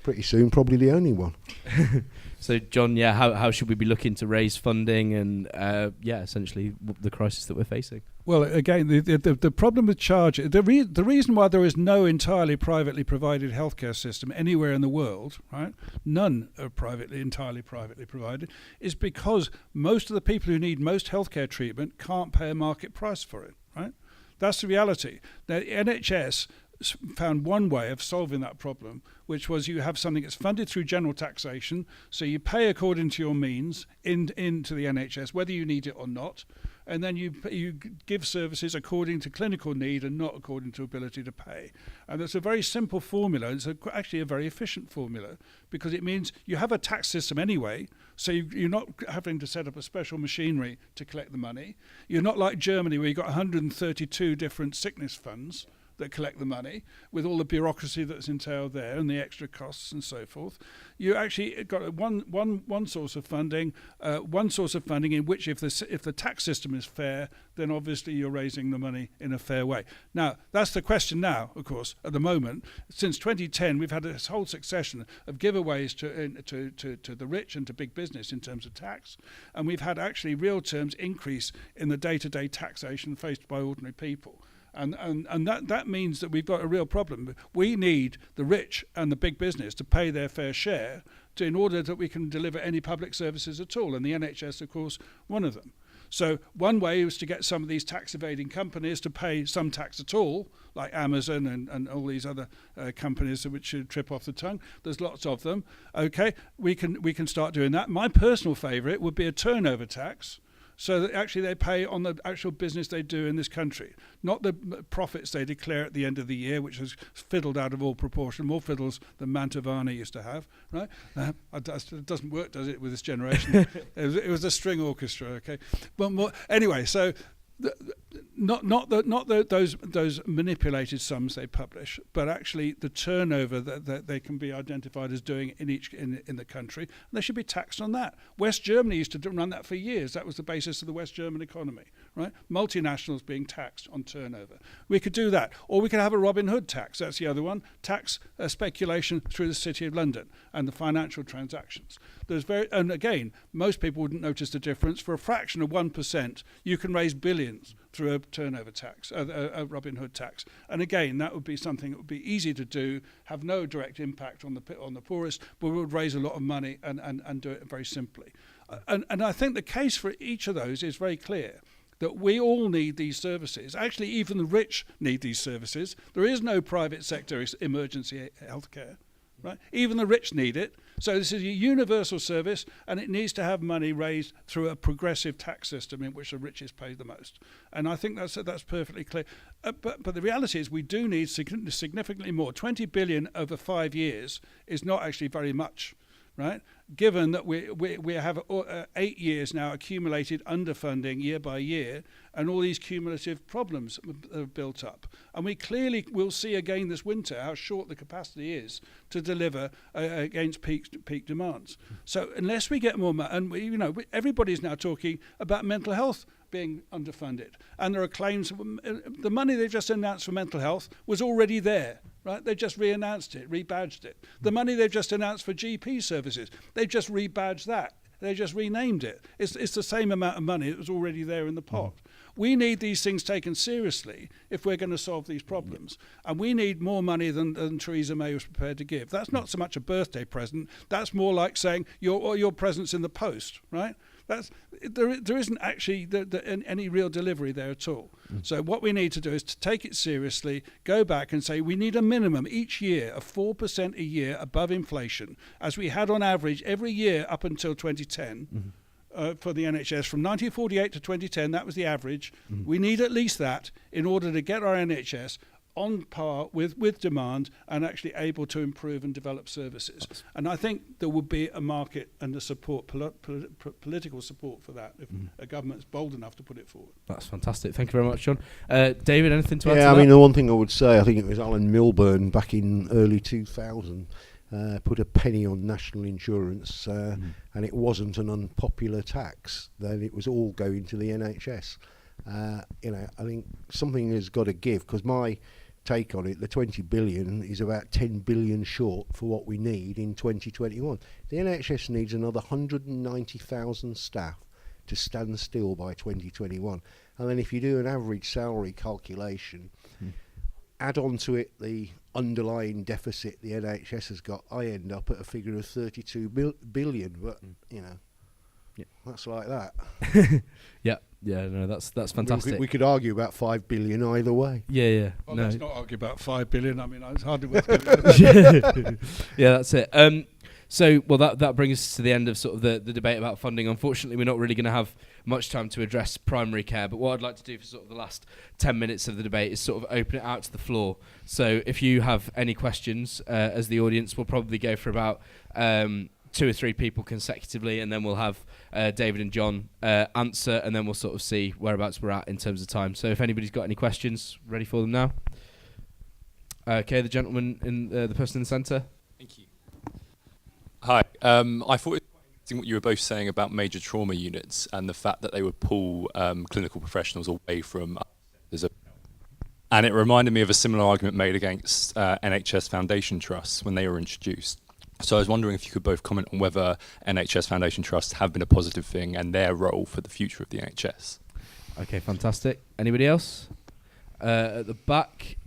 Pretty soon, probably the only one.
So, John, how should we be looking to raise funding and, essentially the crisis that we're facing?
Well, again, the problem with charge, the reason why there is no entirely privately provided healthcare system anywhere in the world, right? None are entirely privately provided, is because most of the people who need most healthcare treatment can't pay a market price for it, right? That's the reality. The NHS found one way of solving that problem, which was you have something that's funded through general taxation, so you pay according to your means into the NHS, whether you need it or not, and then you give services according to clinical need and not according to ability to pay. And it's a very simple formula. It's actually a very efficient formula, because it means you have a tax system anyway, so you're not having to set up a special machinery to collect the money. You're not like Germany, where you've got 132 different sickness funds, that collect the money, with all the bureaucracy that's entailed there and the extra costs and so forth. You actually got one source of funding, in which if the tax system is fair, then obviously you're raising the money in a fair way. Now, that's the question now, of course, at the moment. Since 2010, we've had this whole succession of giveaways to the rich and to big business in terms of tax, and we've had actually real terms increase in the day-to-day taxation faced by ordinary people. And that means that we've got a real problem. We need the rich and the big business to pay their fair share in order that we can deliver any public services at all, and the NHS, of course, one of them. So one way was to get some of these tax evading companies to pay some tax at all, like Amazon and all these other companies which should trip off the tongue. There's lots of them. Okay, we can start doing that. My personal favourite would be a turnover tax, so that actually they pay on the actual business they do in this country, not the profits they declare at the end of the year, which is fiddled out of all proportion, more fiddles than Mantovani used to have, right? It doesn't work, does it, with this generation? it was a string orchestra, okay? But anyway, so not those manipulated sums they publish, but actually the turnover that they can be identified as doing in the country, and they should be taxed on that. West Germany used to run that for years. That was the basis of the West German economy, right? Multinationals being taxed on turnover. We could do that, or we could have a Robin Hood tax. That's the other one. Tax speculation through the City of London and the financial transactions. And again, most people wouldn't notice the difference. For a fraction of 1%, you can raise billions through a turnover tax, a Robin Hood tax. And again, that would be something that would be easy to do, have no direct impact on the poorest, but would raise a lot of money and do it very simply. And I think the case for each of those is very clear, that we all need these services. Actually, even the rich need these services. There is no private sector emergency healthcare, right? Even the rich need it. So this is a universal service, and it needs to have money raised through a progressive tax system in which the richest pay the most. And I think that's perfectly clear. But the reality is we do need significantly more. 20 billion over 5 years is not actually very much, right? Given that we have 8 years now accumulated underfunding year by year, and all these cumulative problems have built up. And we clearly will see again this winter how short the capacity is to deliver against peak demands. So unless we get more money, and everybody's now talking about mental health being underfunded, and there are claims the money they've just announced for mental health was already there, right? They just re-announced it, rebadged it. The money they've just announced for GP services, they've just rebadged that. They just renamed it. It's the same amount of money that was already there in the pot. We need these things taken seriously if we're going to solve these problems. And we need more money than Theresa May was prepared to give. That's not so much a birthday present. That's more like saying your present's in the post, right? There isn't actually any real delivery there at all. So what we need to do is to take it seriously, go back and say we need a minimum each year of 4% a year above inflation, as we had on average every year up until 2010. For the NHS from 1948 to 2010, that was the average. We need at least that in order to get our NHS on par with demand and actually able to improve and develop services. And I think there would be a market and the support, political support for that if a government's bold enough to put it forward.
That's fantastic. Thank you very much, John. David, anything to add to that?
Yeah, I mean, the one thing I would say, I think it was Alan Milburn back in early 2000, put a penny on national insurance, and it wasn't an unpopular tax. Then it was all going to the NHS. I think something has got to give, because my take on it, the 20 billion is about 10 billion short for what we need in 2021. The NHS needs another 190,000 staff to stand still by 2021. And then if you do an average salary calculation, add on to it the underlying deficit the NHS has got, I end up at a figure of 32 billion. But, that's like that.
Yeah, no, that's fantastic.
We could argue about 5 billion either way.
Yeah.
Well,
no.
let's not argue about 5 billion. I mean, it's hardly worth it.
Yeah, that's it. So, that brings us to the end of sort of the debate about funding. Unfortunately, we're not really going to have much time to address primary care, but what I'd like to do for sort of the last 10 minutes of the debate is sort of open it out to the floor. So if you have any questions as the audience, we'll probably go for about 2 or 3 people consecutively, and then we'll have David and John answer, and then we'll sort of see whereabouts we're at in terms of time. So if anybody's got any questions, ready for them now? Okay, the gentleman in the person in the centre.
Thank you. Hi. I thought it was quite interesting what you were both saying about major trauma units and the fact that they would pull clinical professionals away from others. And it reminded me of a similar argument made against NHS Foundation Trusts when they were introduced. So I was wondering if you could both comment on whether NHS Foundation Trusts have been a positive thing and their role for the future of the NHS.
Okay, fantastic. Anybody else? At the back.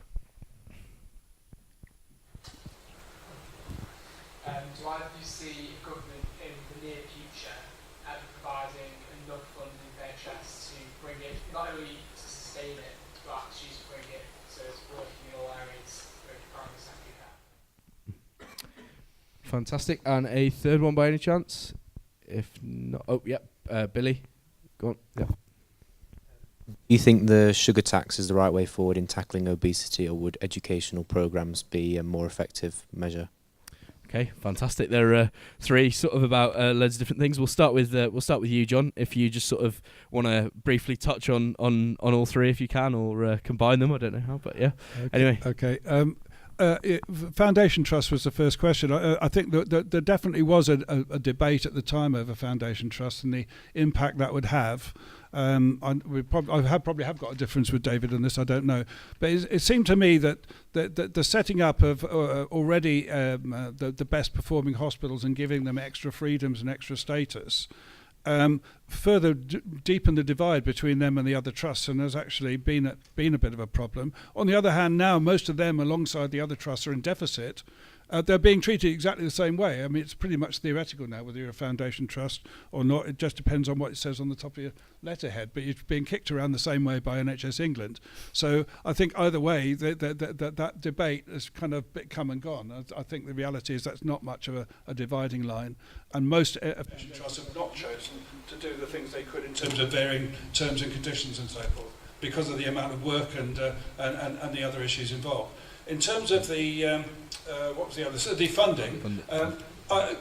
Do either of you see government in the near future providing enough funding for NHS to bring it, not only to sustain it, but actually to bring it so it's working in all areas, both primary and secondary care?
Fantastic. And a third one by any chance? If not, Billy, go on. Yeah.
Do you think the sugar tax is the right way forward in tackling obesity, or would educational programmes be a more effective measure?
Okay, fantastic. There are three sort of about loads of different things. We'll start with you, John. If you just sort of want to briefly touch on all three, if you can, or combine them. I don't know how, but yeah.
Okay.
Anyway.
Okay. Foundation Trust was the first question. I think that there definitely was a debate at the time over Foundation Trust and the impact that would have. I probably have got a difference with David on this, I don't know. But it seemed to me that the setting up of already the best performing hospitals and giving them extra freedoms and extra status further deepen the divide between them and the other trusts, and has actually been a bit of a problem. On the other hand, now most of them, alongside the other trusts, are in deficit. They're being treated exactly the same way. I mean, it's pretty much theoretical now whether you're a foundation trust or not. It just depends on what it says on the top of your letterhead. But you're being kicked around the same way by NHS England. So I think either way, that debate has kind of come and gone. I think the reality is that's not much of a dividing line. And most foundation trusts have not chosen to do the things they could in terms of varying terms and conditions and so forth, because of the amount of work and the other issues involved. In terms of the what was the other? So the funding.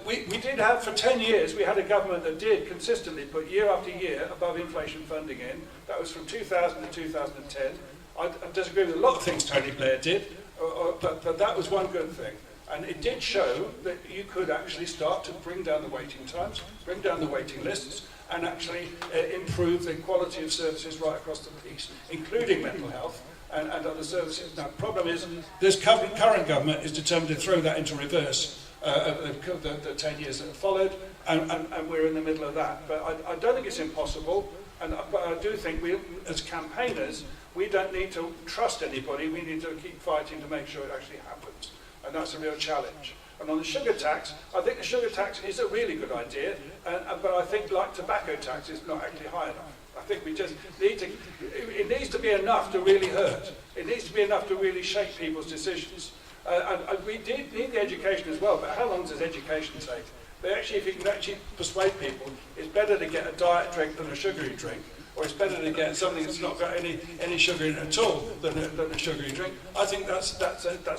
We did have, for 10 years, we had a government that did consistently put year after year above inflation funding in. That was from 2000 to 2010. I disagree with a lot of things Tony Blair did, but that was one good thing. And it did show that you could actually start to bring down the waiting times, bring down the waiting lists, and actually improve the quality of services right across the piece, including mental health and other services. Now, the problem is this current government is determined to throw that into reverse the 10 years that have followed, and we're in the middle of that. But I don't think it's impossible, but I do think we, as campaigners, we don't need to trust anybody. We need to keep fighting to make sure it actually happens, and that's a real challenge. And on the sugar tax, I think the sugar tax is a really good idea, but I think, like tobacco tax, it's not actually high enough. I think we just need to, it needs to be enough to really hurt. It needs to be enough to really shape people's decisions. And we did need the education as well, but how long does education take? But actually, if you can actually persuade people, it's better to get a diet drink than a sugary drink, or it's better to get something that's not got any sugar in it at all than a sugary drink. I think that's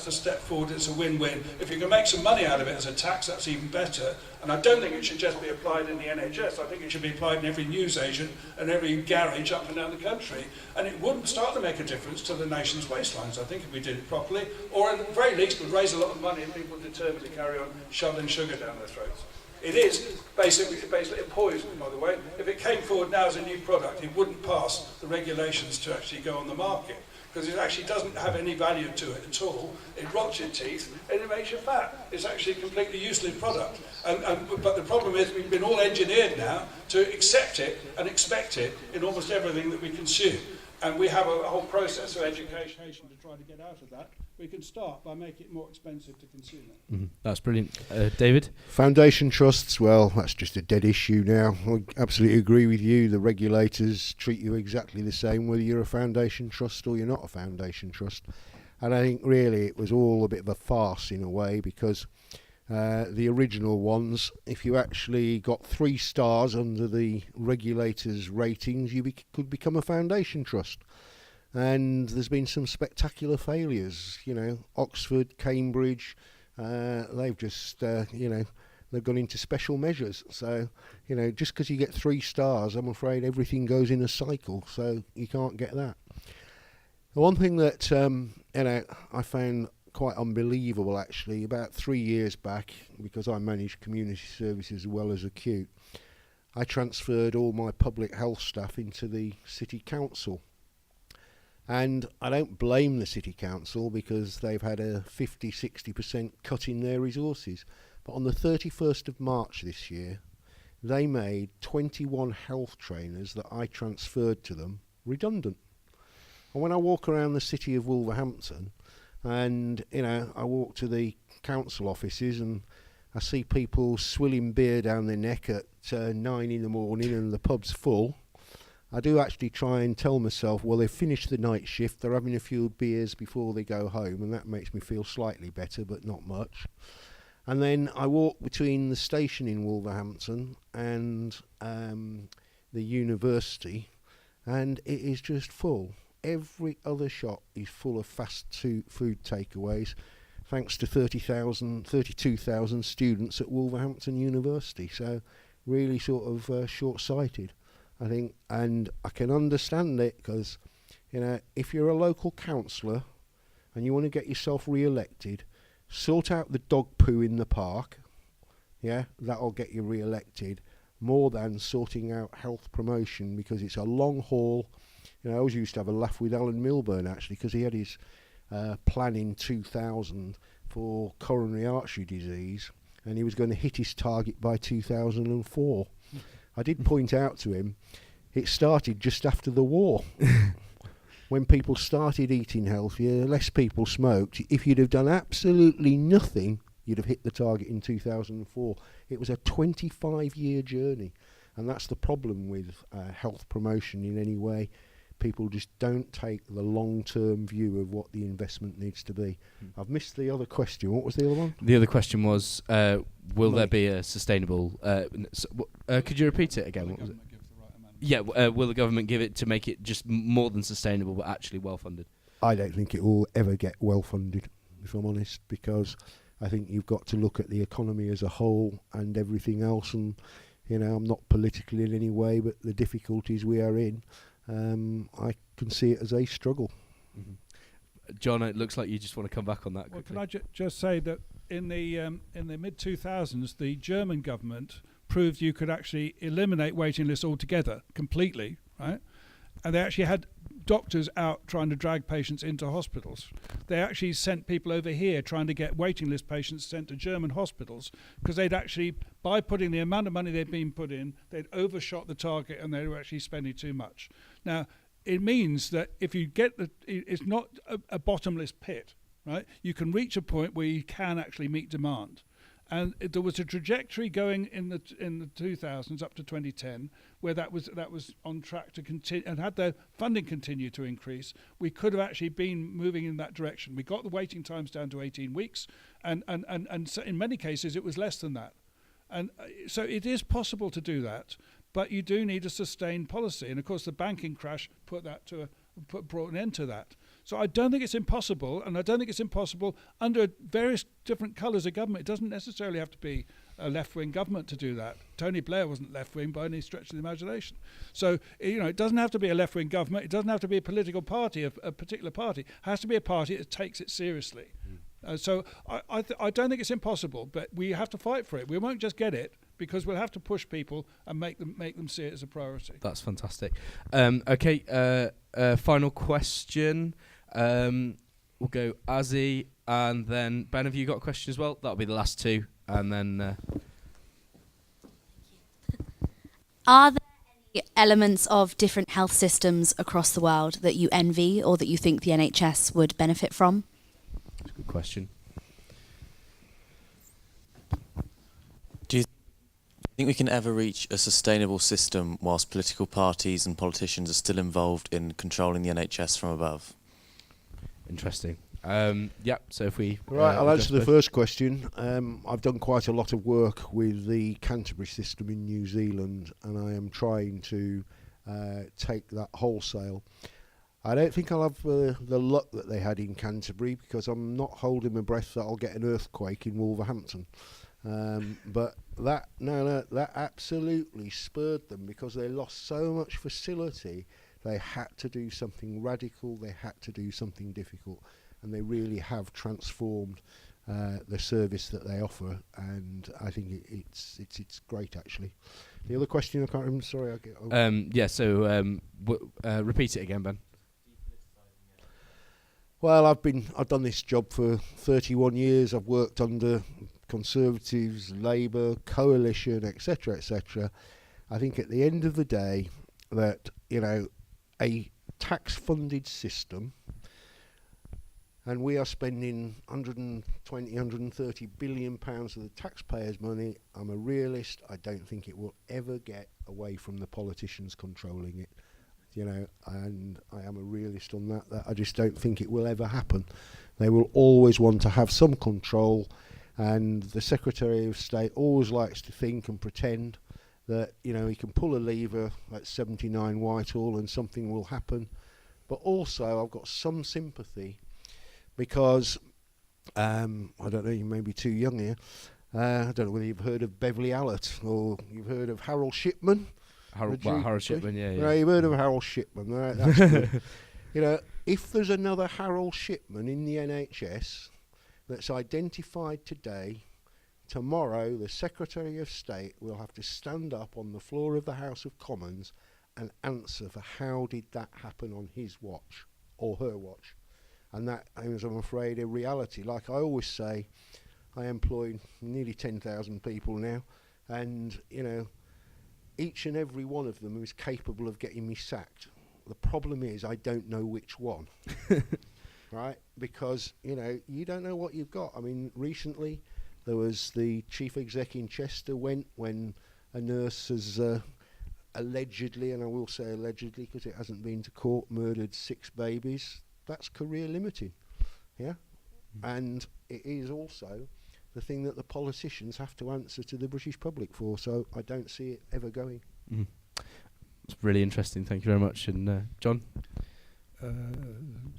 a step forward. It's a win-win. If you can make some money out of it as a tax, that's even better. And I don't think it should just be applied in the NHS. I think it should be applied in every newsagent and every garage up and down the country. And it wouldn't start to make a difference to the nation's waistlines, I think, if we did it properly. Or at the very least, would raise a lot of money if people were determined to carry on shoveling sugar down their throats. It is basically a poison, by the way. If it came forward now as a new product, it wouldn't pass the regulations to actually go on the market, because it actually doesn't have any value to it at all. It rots your teeth and it makes you fat. It's actually a completely useless product. But the problem is we've been all engineered now to accept it and expect it in almost everything that we consume. And we have a whole process of education to try to get out of that. We can start by making it more expensive to consume it.
Mm-hmm. That's brilliant. David?
Foundation trusts, well, that's just a dead issue now. I absolutely agree with you. The regulators treat you exactly the same whether you're a foundation trust or you're not a foundation trust. And I think really it was all a bit of a farce in a way, because the original ones, if you actually got 3 stars under the regulators' ratings, you could become a foundation trust. And there's been some spectacular failures, you know, Oxford, Cambridge, they've just, they've gone into special measures. So, you know, just because you get 3 stars, I'm afraid everything goes in a cycle, so you can't get that. The one thing that, I found quite unbelievable actually. About 3 years back, because I manage community services as well as acute, I transferred all my public health staff into the city council. And I don't blame the city council because they've had a 50-60% cut in their resources. But on the 31st of March this year, they made 21 health trainers that I transferred to them redundant. And when I walk around the city of Wolverhampton, and I walk to the council offices and I see people swilling beer down their neck at 9 in the morning and the pub's full, I do actually try and tell myself, well, they've finished the night shift, they're having a few beers before they go home, and that makes me feel slightly better, but not much. And then I walk between the station in Wolverhampton and the university, and it is just full. Every other shop is full of fast food takeaways, thanks to 32,000 students at Wolverhampton University. So really sort of short-sighted, I think. And I can understand it because, if you're a local councillor and you want to get yourself re-elected, sort out the dog poo in the park, that'll get you re-elected, more than sorting out health promotion, because it's a long haul. I always used to have a laugh with Alan Milburn actually, because he had his plan in 2000 for coronary artery disease, and he was going to hit his target by 2004. I did point out to him, it started just after the war. When people started eating healthier, less people smoked. If you'd have done absolutely nothing, you'd have hit the target in 2004. It was a 25-year journey, and that's the problem with health promotion in any way. People just don't take the long-term view of what the investment needs to be. I've missed the other question. What was the other one?
The other question was, will there be a sustainable... could you repeat it again? What was it? Will the government give it to make it just more than sustainable, but actually well-funded?
I don't think it will ever get well-funded, if I'm honest, because I think you've got to look at the economy as a whole and everything else. And, I'm not political in any way, but the difficulties we are in, I can see it as a struggle.
Mm-hmm. John, it looks like you just want to come back on that.
Well,
quickly.
can I just say that in the mid-2000s, the German government proved you could actually eliminate waiting lists altogether, completely, right? And they actually had doctors out trying to drag patients into hospitals. They actually sent people over here trying to get waiting list patients sent to German hospitals, because they'd actually, by putting the amount of money they'd been put in, they'd overshot the target and they were actually spending too much. Now, it means that if you get it's not a bottomless pit, right? You can reach a point where you can actually meet demand. And there was a trajectory going in the 2000s up to 2010 where that was on track to continue, and had the funding continue to increase, we could have actually been moving in that direction. We got the waiting times down to 18 weeks, and so in many cases it was less than that. And so it is possible to do that, but you do need a sustained policy. And of course the banking crash brought an end to that. So I don't think it's impossible, and I don't think it's impossible under various different colours of government. It doesn't necessarily have to be a left-wing government to do that. Tony Blair wasn't left-wing by any stretch of the imagination. So, it doesn't have to be a left-wing government. It doesn't have to be a political party, a particular party. It has to be a party that takes it seriously. So I don't think it's impossible, but we have to fight for it. We won't just get it, because we'll have to push people and make them see it as a priority.
That's fantastic. Okay, final question. We'll go Azzy, and then Ben, have you got a question as well? That'll be the last two, and then...
Are there any elements of different health systems across the world that you envy or that you think the NHS would benefit from?
That's a good question.
Do you think we can ever reach a sustainable system whilst political parties and politicians are still involved in controlling the NHS from above?
Interesting. So if we...
Right, I'll answer the first question. I've done quite a lot of work with the Canterbury system in New Zealand, and I am trying to take that wholesale. I don't think I'll have the luck that they had in Canterbury, because I'm not holding my breath that I'll get an earthquake in Wolverhampton. But that absolutely spurred them, because they lost so much facility. They had to do something radical. They had to do something difficult. and they really have transformed the service that they offer, and I think it's great actually. The other question I can't remember. Sorry,
repeat it again, Ben.
Well, I've done this job for 31 years. I've worked under Conservatives, Labour, Coalition, etc., etc. I think at the end of the day that, you know, a tax-funded system, and we are spending 120, 130 billion pounds of the taxpayers' money. I'm a realist. I don't think it will ever get away from the politicians controlling it. You know, and I am a realist on that I just don't think it will ever happen. They will always want to have some control, and the Secretary of State always likes to think and pretend that, you know, he can pull a lever at 79 Whitehall and something will happen. But also I've got some sympathy because, I don't know, you may be too young here, I don't know whether you've heard of Beverly Allett or you've heard of Harold Shipman.
Harold Shipman, yeah.
No, you've heard of Harold Shipman, right? That's good. You know, if there's another Harold Shipman in the NHS that's identified today, tomorrow the Secretary of State will have to stand up on the floor of the House of Commons and answer for how did that happen on his watch or her watch. And that is, I'm afraid, a reality. Like I always say, I employ nearly 10,000 people now, and, you know, each and every one of them is capable of getting me sacked. The problem is I don't know which one, right? Because, you know, you don't know what you've got. I mean, recently there was the chief exec in Chester went when a nurse has allegedly, and I will say allegedly because it hasn't been to court, murdered 6 babies. That's career limiting, yeah? And it is also the thing that the politicians have to answer to the British public for, so I don't see it ever going.
It's really interesting, thank you very much. And John?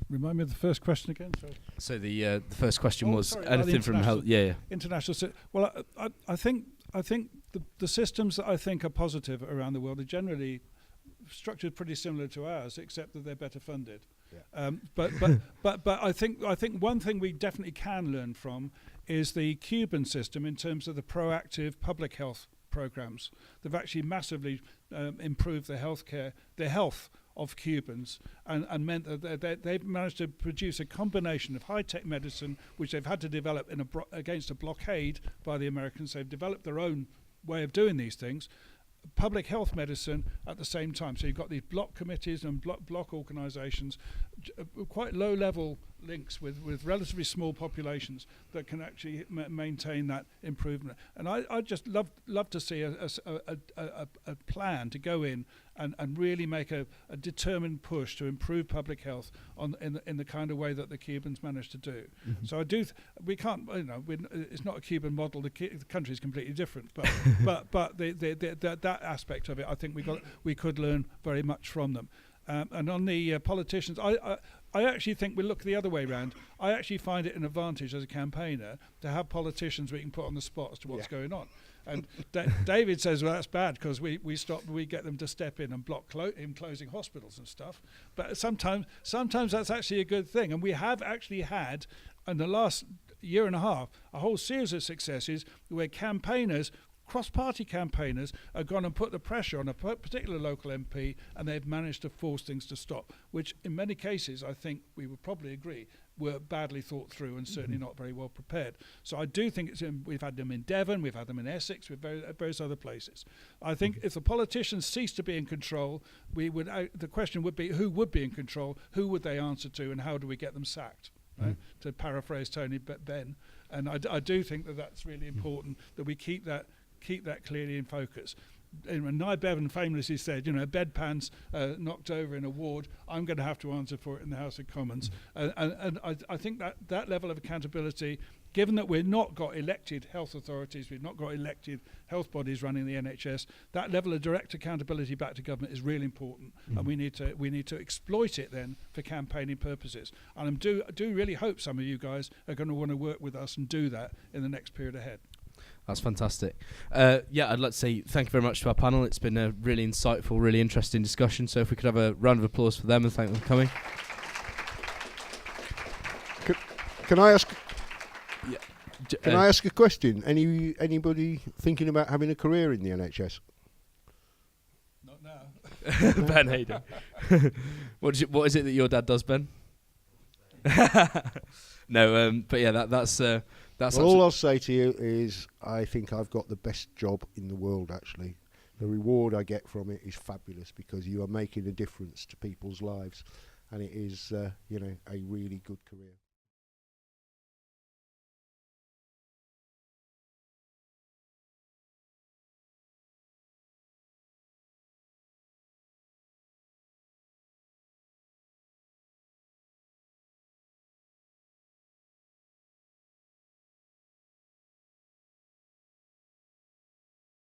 Remind me of the first question again, sorry.
So the first question was
sorry,
anything from health. Yeah.
International. Well, I think the systems that I think are positive around the world are generally structured pretty similar to ours, except that they're better funded. Yeah. But I think one thing we definitely can learn from is the Cuban system in terms of the proactive public health programs. They've actually massively improved the health of Cubans, and meant that they've managed to produce a combination of high-tech medicine, which they've had to develop against a blockade by the Americans. They've developed their own way of doing these things. Public health medicine at the same time. So you've got these block committees and block organisations, quite low-level links with relatively small populations that can actually maintain that improvement. And I just love to see a plan to go in and really make a determined push to improve public health in the kind of way that the Cubans managed to do. Mm-hmm. So we can't, you know, it's not a Cuban model. The country is completely different, but that aspect of it, I think we could learn very much from them. And on the politicians, I actually think we look the other way around. I actually find it an advantage as a campaigner to have politicians we can put on the spot as to what's going on. And David says, well, that's bad because we get them to step in and block him closing hospitals and stuff. But sometimes that's actually a good thing. And we have actually had, in the last year and a half, a whole series of successes where campaigners, cross-party campaigners, have gone and put the pressure on a particular local MP, and they've managed to force things to stop, which in many cases, I think we would probably agree, were badly thought through and certainly not very well prepared. So I do think we've had them in Devon, we've had them in Essex, with various other places. I think if the politicians cease to be in control, the question would be who would be in control, who would they answer to, and how do we get them sacked? Right? To paraphrase Tony Benn. And I do think that's really important, that we keep that clearly in focus. And Aneurin Bevan famously said, you know, bedpans knocked over in a ward, I'm going to have to answer for it in the House of Commons. And I think that level of accountability, given that we've not got elected health authorities, we've not got elected health bodies running the NHS, that level of direct accountability back to government is really important. And we need to exploit it then for campaigning purposes. And I do really hope some of you guys are going to want to work with us and do that in the next period ahead.
That's fantastic. I'd like to say thank you very much to our panel. It's been a really insightful, really interesting discussion. So if we could have a round of applause for them and thank them for coming.
Can I ask?
Yeah.
Can I ask a question? Anybody thinking about having a career in the NHS?
Not now.
Ben Hayden. What is it that your dad does, Ben? No, but yeah, that's
Well, all I'll say to you is I think I've got the best job in the world, actually. The reward I get from it is fabulous because you are making a difference to people's lives, and it is, a really good career.